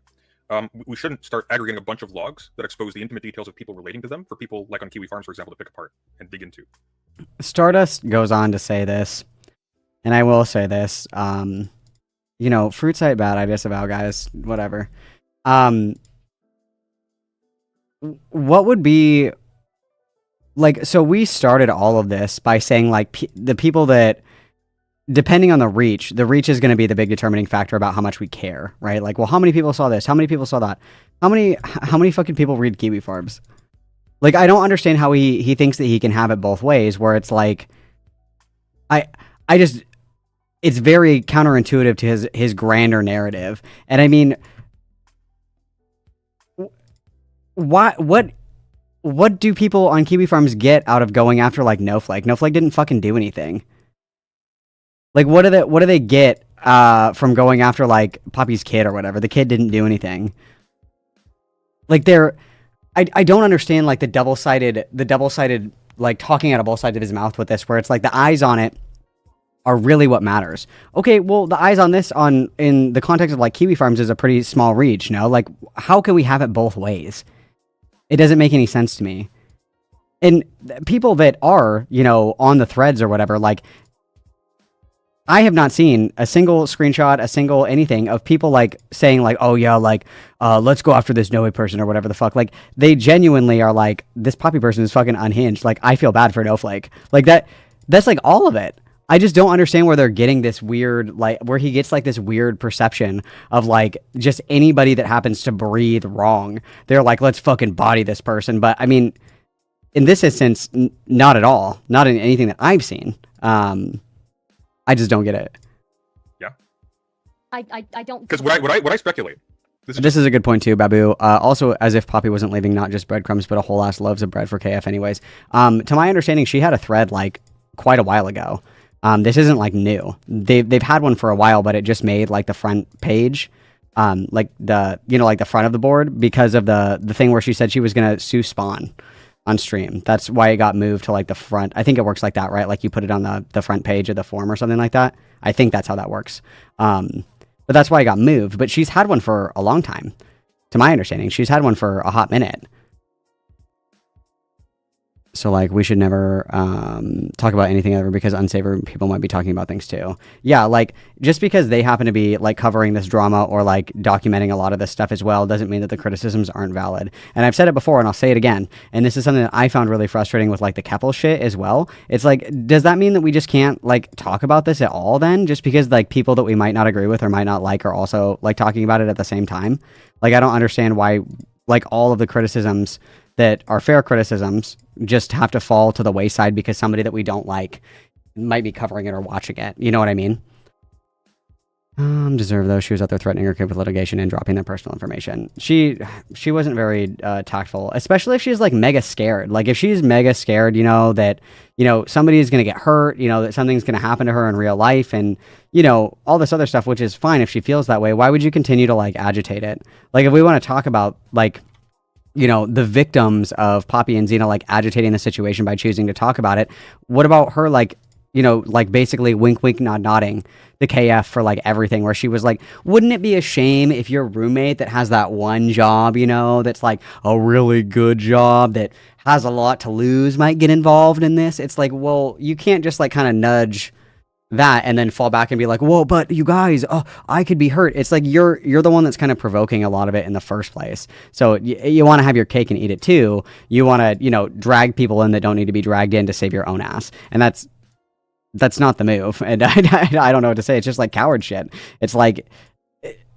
We shouldn't start aggregating a bunch of logs that expose the intimate details of people relating to them for people like on Kiwi Farms, for example, to pick apart and dig into. Stardust goes on to say this, and I will say this. You know, fruit sight bad, I disavow, guys. Whatever. What would be like? So we started all of this by saying like the people that, depending on the reach is going to be the big determining factor about how much we care, right? Like, well, how many people saw this? How many people saw that? How many fucking people read Kiwi Farms? Like, I don't understand how he thinks that he can have it both ways, where it's like, it's very counterintuitive to his grander narrative. And I mean, what do people on Kiwi Farms get out of going after like Snowflake? Snowflake didn't fucking do anything. Like, what do they get from going after like Poppy's kid or whatever? The kid didn't do anything. Like, I don't understand like the double-sided like talking out of both sides of his mouth with this, where it's like the eyes on it are really what matters. Okay, well, the eyes on this in the context of like Kiwi Farms is a pretty small reach, no? Like, how can we have it both ways? It doesn't make any sense to me. And people that are, you know, on the threads or whatever, like, I have not seen a single screenshot, a single anything of people like saying like, oh yeah, like, let's go after this Noe person or whatever the fuck. Like, they genuinely are like, this Poppy person is fucking unhinged. Like, I feel bad for Snowflake. Like that's like all of it. I just don't understand where they're getting this weird, like, where he gets like this weird perception of like just anybody that happens to breathe wrong. They're like, let's fucking body this person. But I mean, in this instance, not at all. Not in anything that I've seen. I just don't get it. Yeah. I don't. Because what I speculate. This is a good point too, Babu. Also, as if Poppy wasn't leaving not just breadcrumbs, but a whole ass loaves of bread for KF anyways. To my understanding, she had a thread like quite a while ago. This isn't like new. They've had one for a while, but it just made like the front page, like the, you know, like the front of the board because of the thing where she said she was gonna sue Spawn on stream. That's why it got moved to like the front. I think it works like that, right? Like you put it on the front page of the form or something like that. I think that's how that works. But that's why it got moved. But she's had one for a long time. To my understanding, she's had one for a hot minute. So, like, we should never talk about anything ever because unsavory people might be talking about things too. Yeah, like, just because they happen to be, like, covering this drama or, like, documenting a lot of this stuff as well doesn't mean that the criticisms aren't valid. And I've said it before and I'll say it again. And this is something that I found really frustrating with, like, the Keppel shit as well. It's like, does that mean that we just can't, like, talk about this at all then? Just because, like, people that we might not agree with or might not like are also, like, talking about it at the same time? Like, I don't understand why, like, all of the criticisms that are fair criticisms just have to fall to the wayside because somebody that we don't like might be covering it or watching it. You know what I mean? Deserve though. She was out there threatening her kid with litigation and dropping their personal information. She wasn't very tactful, especially if she's like mega scared. Like if she's mega scared, you know, that, you know, somebody is going to get hurt, you know, that something's going to happen to her in real life and, you know, all this other stuff, which is fine if she feels that way. Why would you continue to like agitate it? Like if we want to talk about like, you know, the victims of Poppy and Xena, like, agitating the situation by choosing to talk about it. What about her, like, you know, like, basically wink, wink, nod, nodding the KF for, like, everything, where she was like, wouldn't it be a shame if your roommate that has that one job, you know, that's, like, a really good job that has a lot to lose might get involved in this? It's like, well, you can't just, like, kind of nudge that and then fall back and be like, whoa, but you guys, oh, I could be hurt. It's like you're the one that's kind of provoking a lot of it in the first place. So you want to have your cake and eat it too. You want to, you know, drag people in that don't need to be dragged in to save your own ass. And that's not the move. And I don't know what to say. It's just like coward shit. It's like,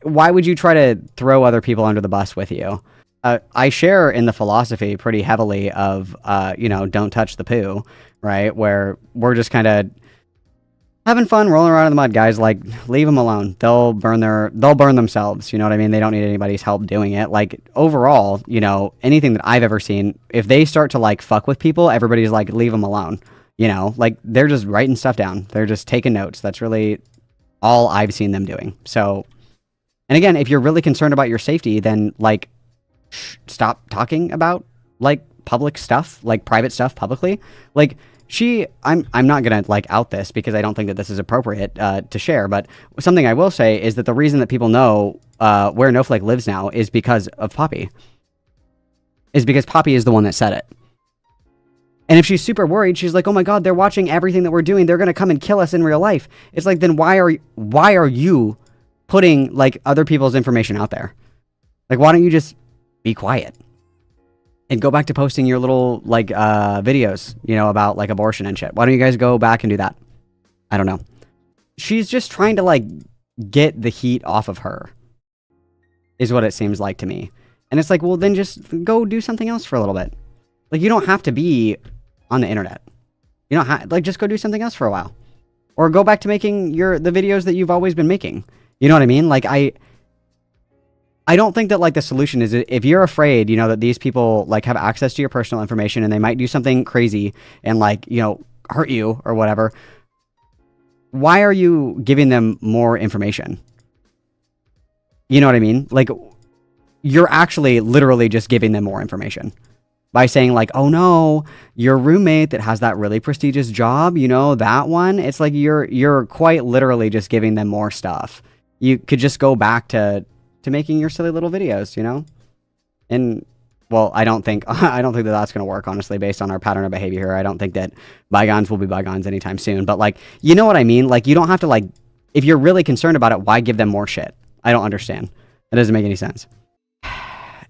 why would you try to throw other people under the bus with you? I share in the philosophy pretty heavily of, you know, don't touch the poo, right? Where we're just kind of having fun, rolling around in the mud, guys. Like, leave them alone. They'll burn themselves. You know what I mean? They don't need anybody's help doing it. Like, overall, you know, anything that I've ever seen, if they start to, like, fuck with people, everybody's like, leave them alone. You know, like, they're just writing stuff down. They're just taking notes. That's really all I've seen them doing. So, and again, if you're really concerned about your safety, then, like, stop talking about, like, public stuff, like, private stuff publicly. Like, I'm not gonna like out this because I don't think that this is appropriate to share, but something I will say is that the reason that people know where Snowflake lives now is because of Poppy. Is because Poppy is the one that said it. And if she's super worried, she's like, oh my god, they're watching everything that we're doing, they're gonna come and kill us in real life. It's like, then why are you putting like other people's information out there? Like, why don't you just be quiet? And go back to posting your little, like, videos, you know, about, like, abortion and shit. Why don't you guys go back and do that? I don't know. She's just trying to, like, get the heat off of her. Is what it seems like to me. And it's like, well, then just go do something else for a little bit. Like, you don't have to be on the internet. You don't have, like, just go do something else for a while. Or go back to making the videos that you've always been making. You know what I mean? Like, I don't think that, like, the solution is if you're afraid, you know, that these people, like, have access to your personal information and they might do something crazy and, like, you know, hurt you or whatever, why are you giving them more information? You know what I mean? Like, you're actually literally just giving them more information by saying like, oh no, your roommate that has that really prestigious job, you know, that one. It's like you're quite literally just giving them more stuff. You could just go back to making your silly little videos, you know? And well, I don't think that that's going to work, honestly, based on our pattern of behavior here. I don't think that bygones will be bygones anytime soon. But like, you know what I mean? Like, you don't have to like, if you're really concerned about it, why give them more shit? I don't understand. That doesn't make any sense.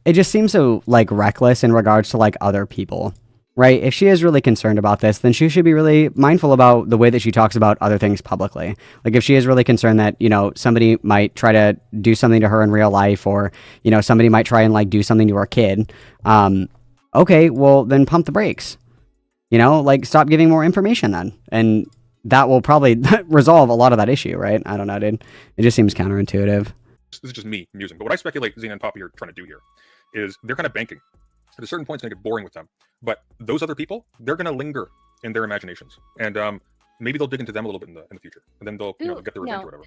It just seems so like reckless in regards to like other people, right? If she is really concerned about this, then she should be really mindful about the way that she talks about other things publicly. Like if she is really concerned that, you know, somebody might try to do something to her in real life, or, you know, somebody might try and like do something to her kid. Okay, well then pump the brakes, you know, like stop giving more information then. And that will probably resolve a lot of that issue, right? I don't know, dude. It just seems counterintuitive. This is just me musing, but what I speculate Xena and Poppy are trying to do here is they're kind of banking. At a certain point, it's going to get boring with them. But those other people, they're going to linger in their imaginations. And maybe they'll dig into them a little bit in the future. And then they'll get their revenge or whatever.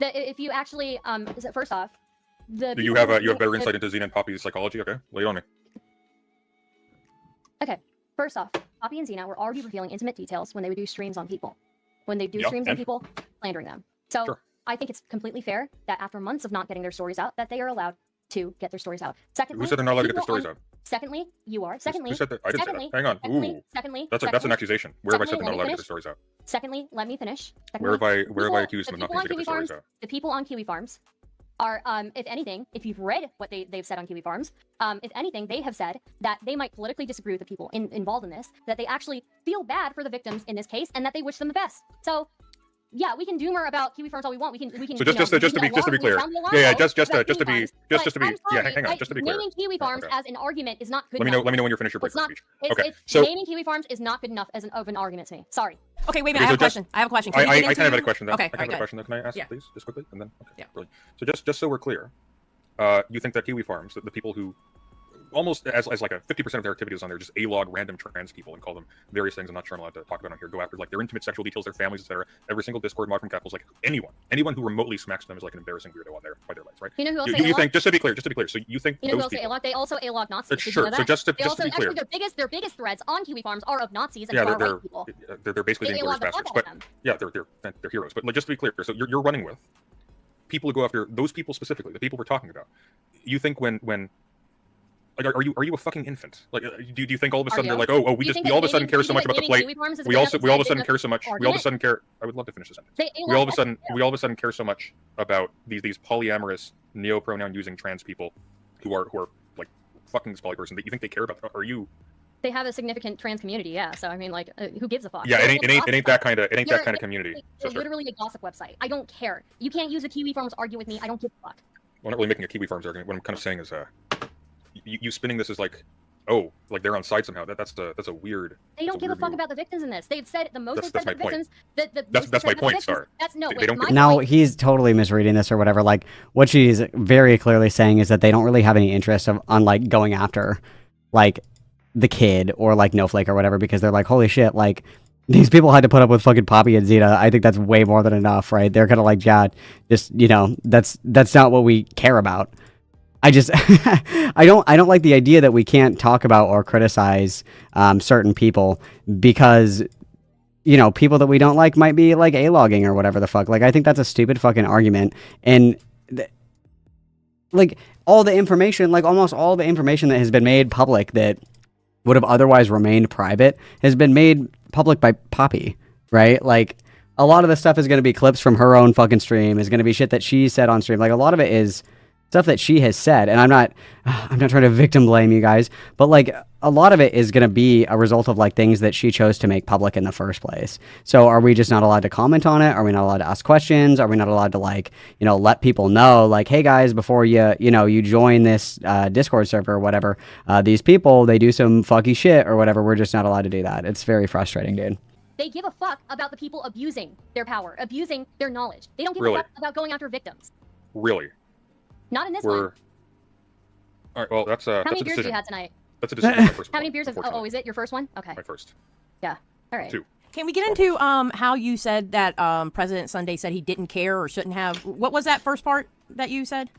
If you actually, first off, do you have better insight into Xena and Poppy's psychology? Okay, lay it on me. Okay, first off, Poppy and Xena were already revealing intimate details when they would do streams on people. When they do streams on people, slandering them. So sure. I think it's completely fair that after months of not getting their stories out, that they are allowed to get their stories out. Secondly, who said they're not allowed to get their stories out? Secondly, you are. Secondly, who said that? I didn't say that. Hang on. Secondly, that's an accusation. Where have I said they're not allowed to get their stories out? Secondly, let me finish. Where have I accused them of not being able to get their stories out? The people on Kiwi Farms are, if anything, if you've read what they've said on Kiwi Farms, if anything, they have said that they might politically disagree with the people involved in this, that they actually feel bad for the victims in this case, and that they wish them the best. So, yeah, we can doomer about Kiwi Farms all we want. We can. So just to be clear, just to be, hang on, just to be clear. Naming Kiwi Farms as an argument is not good. Let me know when you're finished your break speech. Okay, so naming Kiwi Farms is not good enough of an argument to me. Sorry. Okay, wait a minute. I have a question. I kind of had a question. Okay, I have a question. Can I ask, please, just quickly, and then? Okay, yeah. Brilliant. So just so we're clear, you think that Kiwi Farms, the people who almost as like a 50% of their activities on there just A-log random trans people and call them various things I'm not sure I'm allowed to talk about on here, go after like their intimate sexual details, their families, etc. Every single Discord mod from Capitals, like anyone who remotely smacks them is like an embarrassing weirdo on their by their legs, right? You know who else you think, just to be clear, so you think you know those people, they also A-log Nazis. Sure. So just to be clear, actually their biggest threats on Kiwi Farms are of Nazis and far-right people. They're basically the Inglourious Bastards, but yeah, they're heroes. But like, just to be clear, so you're running with people who go after those people specifically, the people we're talking about. You think when like, are you a fucking infant? Like, do you think all of a sudden they're like, we all of a sudden care so much about the plate? We all of a sudden care so much. We all of a sudden care. I would love to finish this sentence. We all of a sudden care so much about these polyamorous neo-pronoun using trans people who are like fucking this poly person that you think they care about? Are you? They have a significant trans community, yeah. So I mean, like, who gives a fuck? Yeah, it ain't that kind of community. It's literally a gossip website. I don't care. You can't use a Kiwi Farms to argue with me. I don't give a fuck. Well, I'm not really making a Kiwi Farms argument. What I'm kind of saying is, you spinning this as like, like they're on side somehow. That's a weird. They don't give a fuck about the victims in this. They've said the most. That's my point. Victims. That's my point, Star. That's no. Now he's totally misreading this or whatever. Like what she's very clearly saying is that they don't really have any interest on like going after like the kid or like Snowflake or whatever, because they're like, holy shit, like these people had to put up with fucking Poppy and Xena. I think that's way more than enough, right? They're kind of like, yeah, just, you know, that's not what we care about. I just, I don't like the idea that we can't talk about or criticize certain people because, you know, people that we don't like might be like A-logging or whatever the fuck. Like, I think that's a stupid fucking argument. And like all the information, like almost all the information that has been made public that would have otherwise remained private has been made public by Poppy, right? Like a lot of the stuff is going to be clips from her own fucking stream, is going to be shit that she said on stream. Like a lot of it is stuff that she has said, and I'm not trying to victim blame you guys, but like a lot of it is going to be a result of like things that she chose to make public in the first place. So are we just not allowed to comment on it? Are we not allowed to ask questions? Are we not allowed to like, you know, let people know like, hey guys, before you join this Discord server or whatever, these people, they do some fucky shit or whatever. We're just not allowed to do that. It's very frustrating, dude. They give a fuck about the people abusing their power, abusing their knowledge. They don't give a fuck about going after victims. Really? Not in this one. All right, well, that's How many beers have you had tonight? That's a decision. How many beers have... Oh, is it your first one? Okay. My first. Yeah. All right. 2. Can we get into how you said that President Sunday said he didn't care or shouldn't have... What was that first part that you said?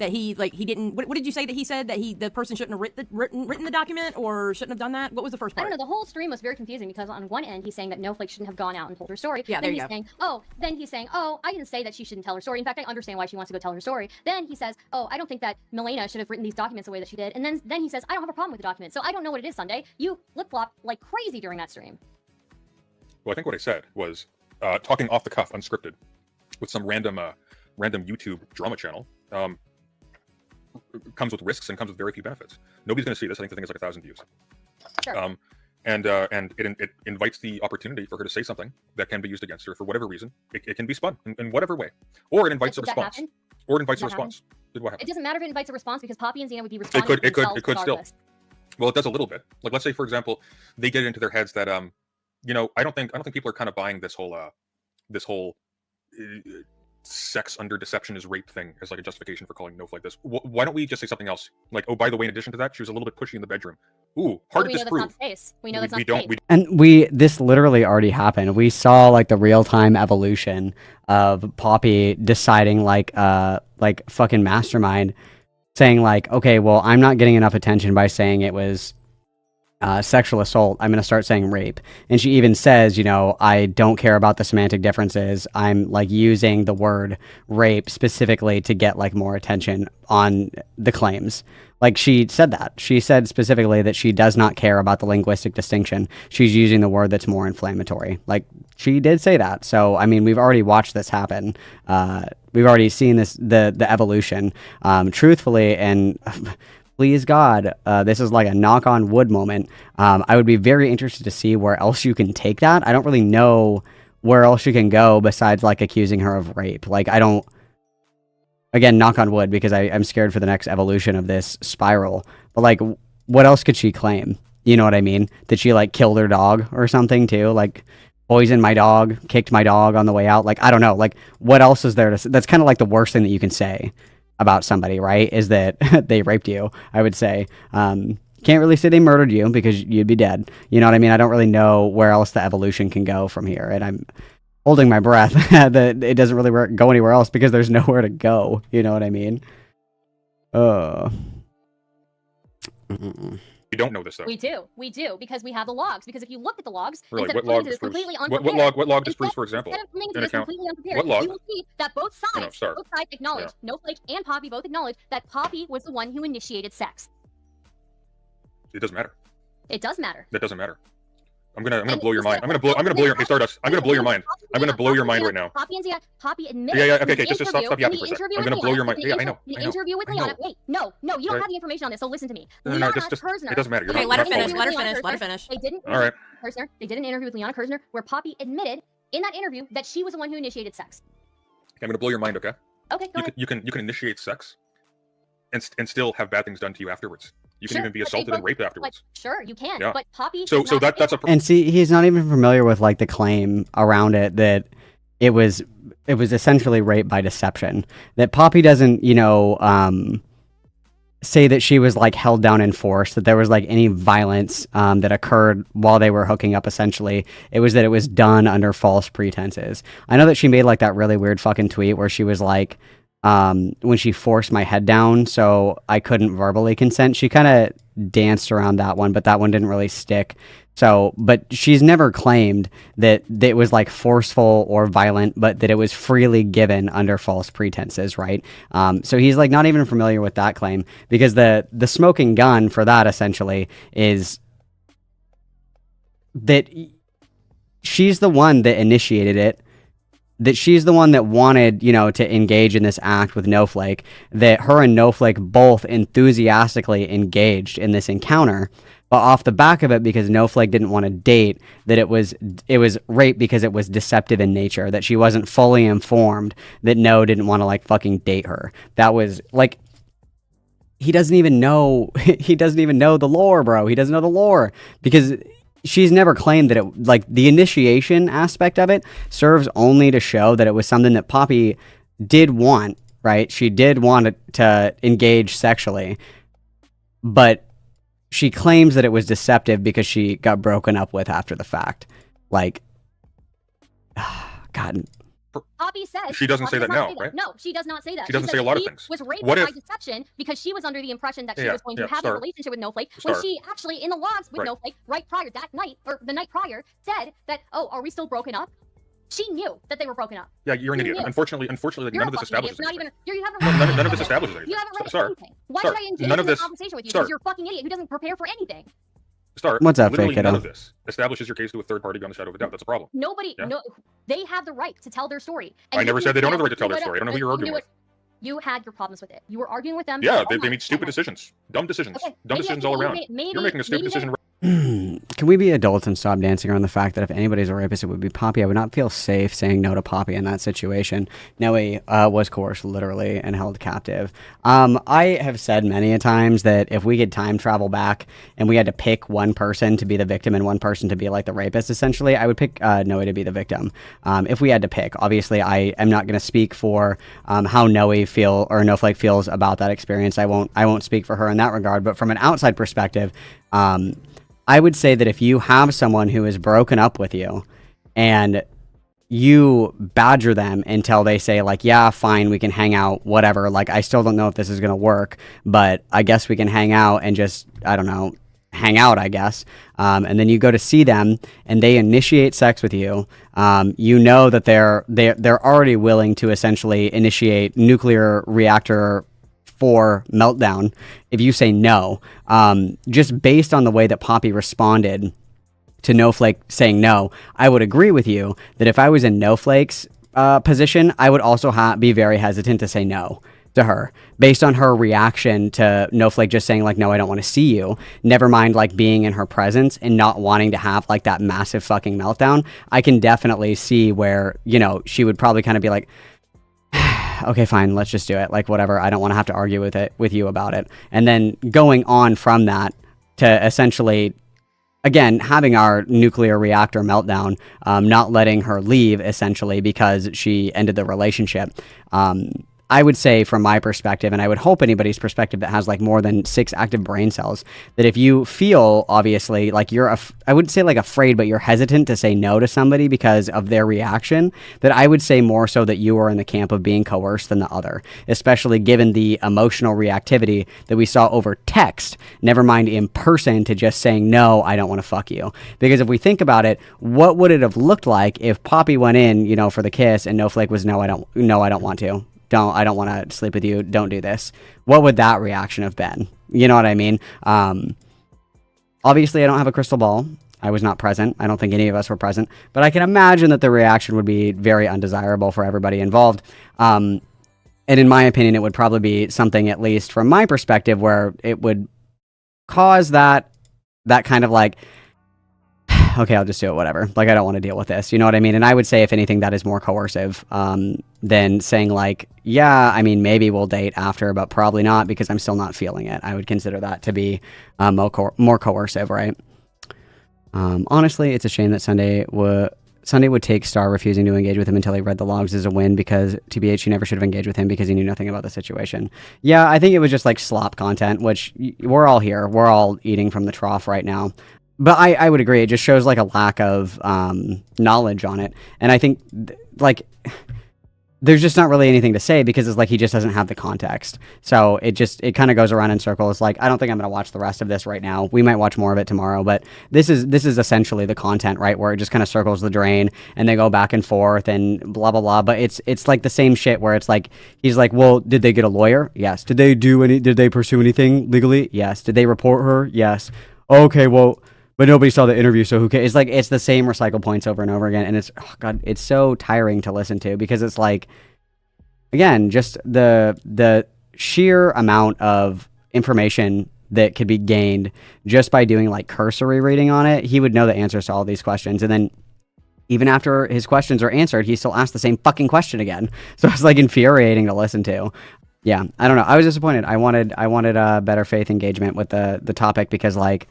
That he didn't. What did you say that he said that the person shouldn't have written the document or shouldn't have done that? What was the first part? I don't know. The whole stream was very confusing because on one end he's saying that Snowflake shouldn't have gone out and told her story. Yeah, then there you go. Then he's saying, oh, I didn't say that she shouldn't tell her story. In fact, I understand why she wants to go tell her story. Then he says, oh, I don't think that Milena should have written these documents the way that she did. And then he says, I don't have a problem with the documents. So I don't know what it is, Sunday. You flip-flop like crazy during that stream. Well, I think what I said was talking off the cuff, unscripted, with some random YouTube drama channel. Comes with risks and comes with very few benefits. Nobody's going to see this. I think the thing is like 1,000 views. Sure. And it invites the opportunity for her to say something that can be used against her for whatever reason. It can be spun in whatever way, or it invites a response. Or it invites a response. Did what happen? It doesn't matter if it invites a response because Poppy and Xena would be responding. It could still. Well, it does a little bit. Like, let's say, for example, they get it into their heads that I don't think people are kind of buying this whole sex under deception is rape thing as like a justification for calling Snowflake this. Why don't we just say something else? Like, oh, by the way, in addition to that, she was a little bit pushy in the bedroom. Ooh, hard to disprove. We know that's not the case. And this literally already happened. We saw like the real-time evolution of Poppy deciding like fucking mastermind, saying like, okay, well, I'm not getting enough attention by saying it was sexual assault. I'm going to start saying rape. And she even says, I don't care about the semantic differences. I'm like using the word rape specifically to get like more attention on the claims. Like she said that. She said specifically that she does not care about the linguistic distinction. She's using the word that's more inflammatory. Like she did say that. So, I mean, we've already watched this happen. We've already seen the evolution. Truthfully, and please God, this is like a knock on wood moment. I would be very interested to see where else you can take that. I don't really know where else you can go besides like accusing her of rape. Like again, knock on wood, because I'm scared for the next evolution of this spiral. But like, what else could she claim? You know what I mean? Did she like kill their dog or something too? Like poisoned my dog, kicked my dog on the way out? Like, I don't know. Like, what else is there to say? That's kind of like the worst thing that you can say about somebody, right? Is that they raped you, I would say. Can't really say they murdered you because you'd be dead. You know what I mean? I don't really know where else the evolution can go from here. And I'm holding my breath that it doesn't really go anywhere else because there's nowhere to go. You know what I mean? We don't know this though. We do, because we have the logs. Because if you look at the logs, really? instead What of log disproves? completely unprepared, What log disproves, for example? Instead of coming an to this account? completely unprepared, What log? you will see that both sides acknowledge, Yeah. Snowflake and Poppy both acknowledge that Poppy was the one who initiated sex. It doesn't matter. It does matter. That doesn't matter. I'm gonna blow your mind. I'm gonna blow your. Hey, Stardust. I'm gonna blow your mind. I'm gonna blow your mind right now. Poppy and Xena, Poppy admitted. Yeah. Okay. Just stop yapping for a second. I'm gonna blow your mind. Yeah, I know. The interview with Liana. Wait, no, you don't have the information on this. So listen to me. No, just it doesn't matter. Okay, let her finish. Let her finish. They didn't. All right. Kirsner. They did an interview with Liana Kirsner where Poppy admitted in that interview that she was the one who initiated sex. I'm gonna blow your mind. Okay. Okay. Go ahead. You can initiate sex, and still have bad things done to you afterwards. You can even be assaulted and raped afterwards. Sure, you can. Yeah. But Poppy. So that's a. And see, he's not even familiar with like the claim around it that it was essentially rape by deception. That Poppy doesn't, say that she was like held down in force, that there was like any violence that occurred while they were hooking up. Essentially, it was that it was done under false pretenses. I know that she made like that really weird fucking tweet where she was like, when she forced my head down so I couldn't verbally consent. She kind of danced around that one, but that one didn't really stick. So, but she's never claimed that it was like forceful or violent, but that it was freely given under false pretenses, right? So he's like not even familiar with that claim, because the smoking gun for that essentially is that she's the one that initiated it, that she's the one that wanted, to engage in this act with Snowflake, that her and Snowflake both enthusiastically engaged in this encounter. But off the back of it, because Snowflake didn't want to date, that it was rape because it was deceptive in nature, that she wasn't fully informed, that No didn't want to like fucking date her. That was like, he doesn't even know the lore, bro. He doesn't know the lore, because she's never claimed that it, like, the initiation aspect of it serves only to show that it was something that Poppy did want, right? She did want to engage sexually, but she claims that it was deceptive because she got broken up with after the fact. Like, God, Poppy says She doesn't Poppy say does that not now, say right? No, she does not say that. She doesn't says say a lot of she things. was raped What by if- deception because she was under the impression that she Yeah, was going to yeah, have a Star. relationship with Snowflake, when Star. she actually, in the logs with Right. Snowflake, right prior that night, or the night prior, said that, oh, are we still broken up? She knew that they were broken up. Yeah, you're an You idiot. knew. Unfortunately, You're none a of this fucking idiot. establishes It's not anything. even. You haven't No, read none of this anything. establishes anything. You haven't read Star. anything. Why Star. should I engage None of in a this- conversation with you? Star. Because you're a fucking idiot who doesn't prepare for anything. Star, What's up, literally fake none kiddo? of this establishes your case to a third party beyond the shadow of a doubt. That's a problem. Nobody, Yeah. no, they have the right to tell their story. I never you said they don't have the failed- right to tell you their know story. I don't know who what? you're arguing You with. You had your problems with it. You were arguing with them. Yeah, all they night, made stupid that night. decisions. Dumb decisions. Okay, Dumb maybe- decisions all maybe- around. maybe- You're making a stupid maybe decision. Can we be adults and stop dancing around the fact that if anybody's a rapist, it would be Poppy? I would not feel safe saying no to Poppy in that situation. Noe was coerced literally and held captive. I have said many a times that if we could time travel back and we had to pick one person to be the victim and one person to be like the rapist, essentially, I would pick Noe to be the victim. If we had to pick, obviously, I am not going to speak for how Snowflake feels about that experience. I won't speak for her in that regard. But from an outside perspective, I would say that if you have someone who is broken up with you and you badger them until they say like, yeah, fine, we can hang out, whatever. Like, I still don't know if this is going to work, but I guess we can hang out and just, I don't know, hang out, I guess. And then you go to see them and they initiate sex with you. You know that they're already willing to essentially initiate nuclear reactor for meltdown if you say no. Just based on the way that Poppy responded to Snowflake saying no, I would agree with you that if I was in Snowflake's position, I would also be very hesitant to say no to her based on her reaction to Snowflake just saying like, no, I don't want to see you. Never mind like being in her presence and not wanting to have like that massive fucking meltdown. I can definitely see where, you know, she would probably kind of be like, okay, fine, let's just do it. Like, whatever. I don't want to have to argue with you about it. And then going on from that to essentially, again, having our nuclear reactor meltdown, not letting her leave essentially because she ended the relationship. I would say from my perspective, and I would hope anybody's perspective that has like more than 6 active brain cells, that if you feel obviously like you're, I wouldn't say like afraid, but you're hesitant to say no to somebody because of their reaction, that I would say more so that you are in the camp of being coerced than the other, especially given the emotional reactivity that we saw over text, never mind in person, to just saying, no, I don't want to fuck you. Because if we think about it, what would it have looked like if Poppy went in, you know, for the kiss and Snowflake was, no, I don't want to. I don't want to sleep with you. Don't do this. What would that reaction have been? You know what I mean? Obviously, I don't have a crystal ball. I was not present. I don't think any of us were present. But I can imagine that the reaction would be very undesirable for everybody involved. And in my opinion, it would probably be something, at least from my perspective, where it would cause that kind of like, okay, I'll just do it, whatever. Like, I don't want to deal with this. You know what I mean? And I would say, if anything, that is more coercive than saying, like, yeah, I mean, maybe we'll date after, but probably not because I'm still not feeling it. I would consider that to be more coercive, right? Honestly, it's a shame that Sunday would take Star refusing to engage with him until he read the logs as a win, because TBH, he never should have engaged with him because he knew nothing about the situation. Yeah, I think it was just like slop content, which we're all here. We're all eating from the trough right now. But I would agree. It just shows like a lack of knowledge on it. And I think like there's just not really anything to say because it's like he just doesn't have the context. So it kind of goes around in circles. Like, I don't think I'm going to watch the rest of this right now. We might watch more of it tomorrow, but this is essentially the content, right? Where it just kind of circles the drain and they go back and forth and blah, blah, blah. But it's like the same shit where it's like, he's like, well, did they get a lawyer? Yes. Did they pursue anything legally? Yes. Did they report her? Yes. Okay, well, but nobody saw the interview, so who cares? It's like, it's the same recycle points over and over again, and it's, oh God, it's so tiring to listen to because it's like, again, just the sheer amount of information that could be gained just by doing like cursory reading on it. He would know the answers to all these questions, and then even after his questions are answered, he still asks the same fucking question again. So it's like infuriating to listen to. Yeah, I don't know. I was disappointed. I wanted a better faith engagement with the topic because, like,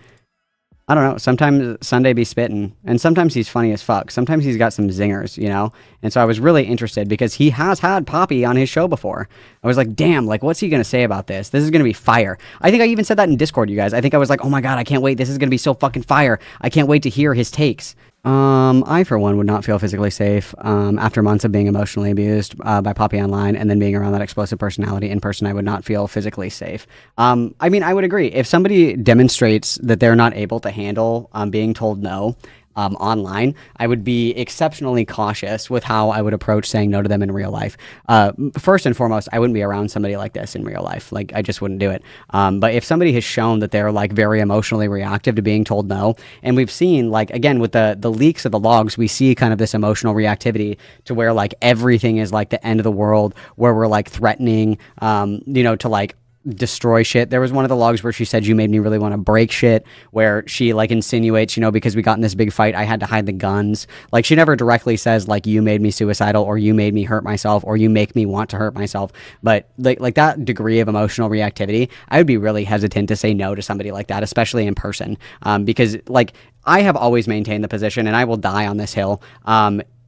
I don't know, sometimes Sunday be spitting, and sometimes he's funny as fuck. Sometimes he's got some zingers, you know? And so I was really interested because he has had Poppy on his show before. I was like, damn, like, what's he going to say about this? This is going to be fire. I think I even said that in Discord, you guys. I think I was like, oh my God, I can't wait. This is going to be so fucking fire. I can't wait to hear his takes. I, for one, would not feel physically safe after months of being emotionally abused by Poppy online and then being around that explosive personality in person. I would not feel physically safe. I mean, I would agree. If somebody demonstrates that they're not able to handle being told no, online, I would be exceptionally cautious with how I would approach saying no to them in real life. First and foremost, I wouldn't be around somebody like this in real life. Like, I just wouldn't do it. But if somebody has shown that they're like very emotionally reactive to being told no, and we've seen, like, again, with the leaks of the logs, we see kind of this emotional reactivity to where like everything is like the end of the world, where we're like threatening, to like destroy shit. There was one of the logs where she said, "You made me really want to break shit," where she like insinuates, because we got in this big fight, I had to hide the guns. Like, she never directly says like, "You made me suicidal," or "You made me hurt myself," or "You make me want to hurt myself." But like that degree of emotional reactivity, I would be really hesitant to say no to somebody like that, especially in person, because like I have always maintained the position, and I will die on this hill.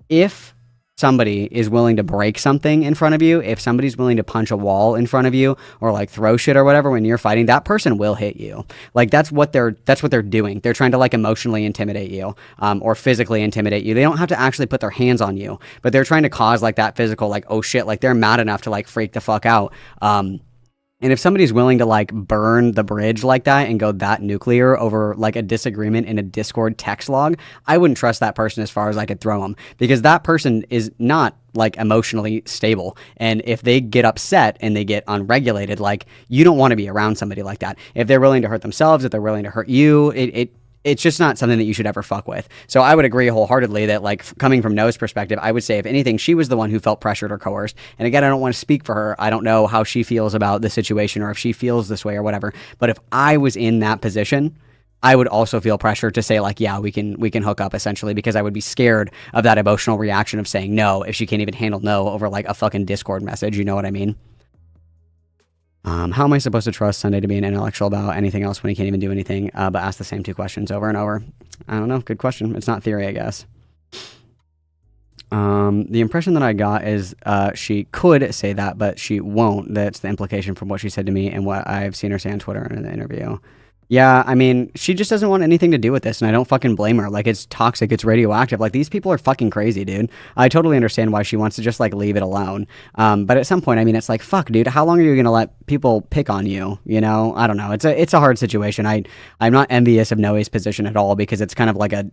If somebody is willing to break something in front of you, if somebody's willing to punch a wall in front of you or like throw shit or whatever when you're fighting, that person will hit you. Like, that's what they're doing. They're trying to like emotionally intimidate you, or physically intimidate you. They don't have to actually put their hands on you, but they're trying to cause like that physical, like, oh shit, like they're mad enough to like freak the fuck out. And if somebody's willing to like burn the bridge like that and go that nuclear over like a disagreement in a Discord text log, I wouldn't trust that person as far as I could throw them, because that person is not like emotionally stable. And if they get upset and they get unregulated, like, you don't want to be around somebody like that. If they're willing to hurt themselves, if they're willing to hurt you, it's just not something that you should ever fuck with. So I would agree wholeheartedly that, like, coming from Noah's perspective, I would say, if anything, she was the one who felt pressured or coerced. And again, I don't want to speak for her. I don't know how she feels about the situation or if she feels this way or whatever. But if I was in that position, I would also feel pressure to say, like, yeah, we can hook up, essentially, because I would be scared of that emotional reaction of saying no if she can't even handle no over like a fucking Discord message. You know what I mean? How am I supposed to trust Sunday to be an intellectual about anything else when he can't even do anything, but ask the same two questions over and over? I don't know. Good question. It's not theory, I guess. The impression that I got is she could say that, but she won't. That's the implication from what she said to me and what I've seen her say on Twitter and in the interview. Yeah, I mean, she just doesn't want anything to do with this, and I don't fucking blame her. Like, it's toxic, it's radioactive. Like, these people are fucking crazy, dude. I totally understand why she wants to just, like, leave it alone. But at some point, I mean, it's like, fuck, dude, how long are you gonna let people pick on you? You know? I don't know. It's a hard situation. I'm not envious of Noe's position at all, because it's kind of like a,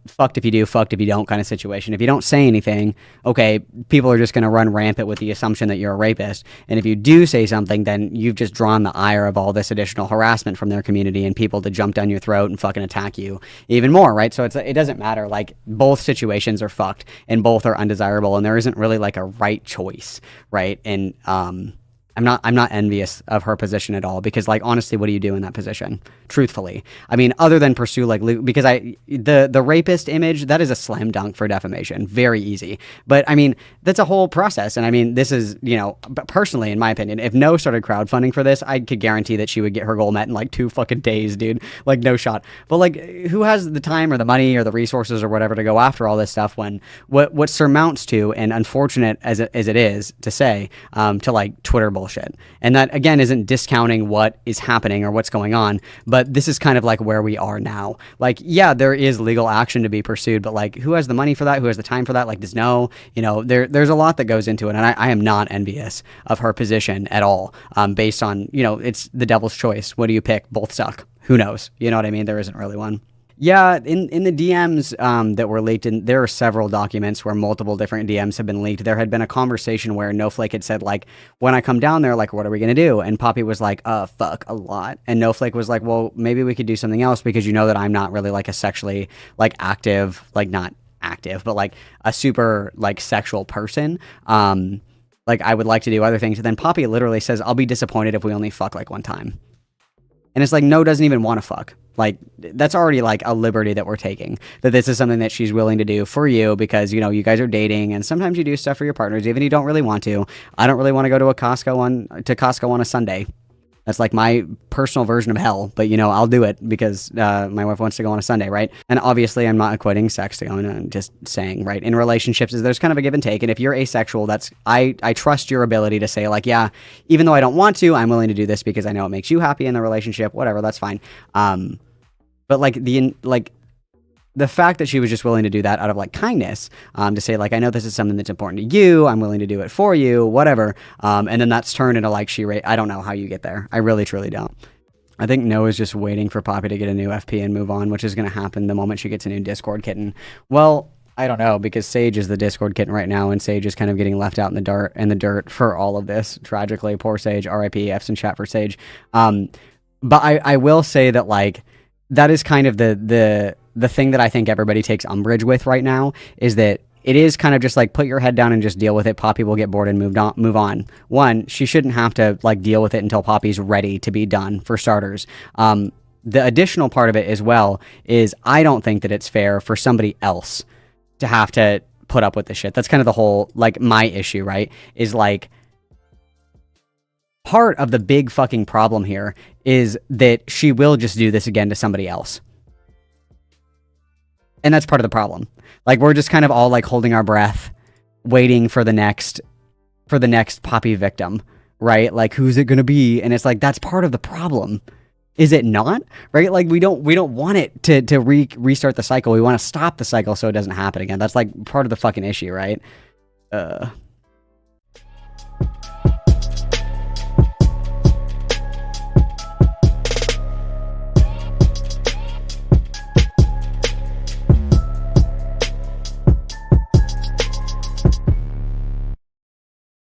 fucked if you do, fucked if you don't kind of situation. If you don't say anything, okay, people are just going to run rampant with the assumption that you're a rapist. And if you do say something, then you've just drawn the ire of all this additional harassment from their community and people to jump down your throat and fucking attack you even more, right? So it doesn't matter. Like, both situations are fucked and both are undesirable, and there isn't really like a right choice, right? And I'm not envious of her position at all, because, like, honestly, what do you do in that position? Truthfully, I mean, other than pursue like because the rapist image, that is a slam dunk for defamation, very easy. But I mean, that's a whole process, and I mean, this is, personally, in my opinion, if No started crowdfunding for this, I could guarantee that she would get her goal met in like 2 fucking days, dude. Like, no shot. But like, who has the time or the money or the resources or whatever to go after all this stuff when what surmounts to, and unfortunate as it is to say, to like Twitter bullshit. And that, again, isn't discounting what is happening or what's going on, but this is kind of like where we are now. Like, yeah, there is legal action to be pursued, but like, who has the money for that? Who has the time for that? Like, does No, there's a lot that goes into it, and I am not envious of her position at all, based on, it's the devil's choice. What do you pick? Both suck. Who knows? You know what I mean? There isn't really one. Yeah, in the DMs that were leaked, and there are several documents where multiple different DMs have been leaked. There had been a conversation where Snowflake had said, like, when I come down there, like, what are we going to do? And Poppy was like, fuck, a lot. And Snowflake was like, well, maybe we could do something else, because you know that I'm not really, like, a sexually, like, active, like, not active, but, like, a super, like, sexual person. Like, I would like to do other things. And then Poppy literally says, I'll be disappointed if we only fuck, like, one time. And it's like, No doesn't even want to fuck. Like, that's already like a liberty that we're taking, that this is something that she's willing to do for you, because, you guys are dating, and sometimes you do stuff for your partners, even if you don't really want to. I don't really want to go to Costco on a Sunday. That's like my personal version of hell, but I'll do it because my wife wants to go on a Sunday, right? And obviously, I'm not equating sex to going. I'm just saying, right? In relationships, there's kind of a give and take, and if you're asexual, I trust your ability to say, like, yeah, even though I don't want to, I'm willing to do this because I know it makes you happy in the relationship. Whatever, that's fine. But like the fact that she was just willing to do that out of like kindness, to say like, I know this is something that's important to you, I'm willing to do it for you, whatever. And then that's turned into like I don't know how you get there. I really truly don't. I think Noah's just waiting for Poppy to get a new FP and move on, which is going to happen the moment she gets a new Discord kitten. Well, I don't know, because Sage is the Discord kitten right now, and Sage is kind of getting left out in the dirt for all of this. Tragically, poor Sage. R.I.P. F's in chat for Sage. But I will say that like that is kind of the thing that I think everybody takes umbrage with right now, is that it is kind of just like, put your head down and just deal with it. Poppy will get bored and move on. One, she shouldn't have to like deal with it until Poppy's ready to be done, for starters. The additional part of it as well is, I don't think that it's fair for somebody else to have to put up with this shit. That's kind of the whole, like, my issue, right? Is like, part of the big fucking problem here is that she will just do this again to somebody else. And that's part of the problem. Like, we're just kind of all like holding our breath, waiting for the next Poppy victim, right? Like, who's it gonna be? And it's like, that's part of the problem. Is it not? Right? Like, we don't want it to restart the cycle. We want to stop the cycle so it doesn't happen again. That's like part of the fucking issue, right?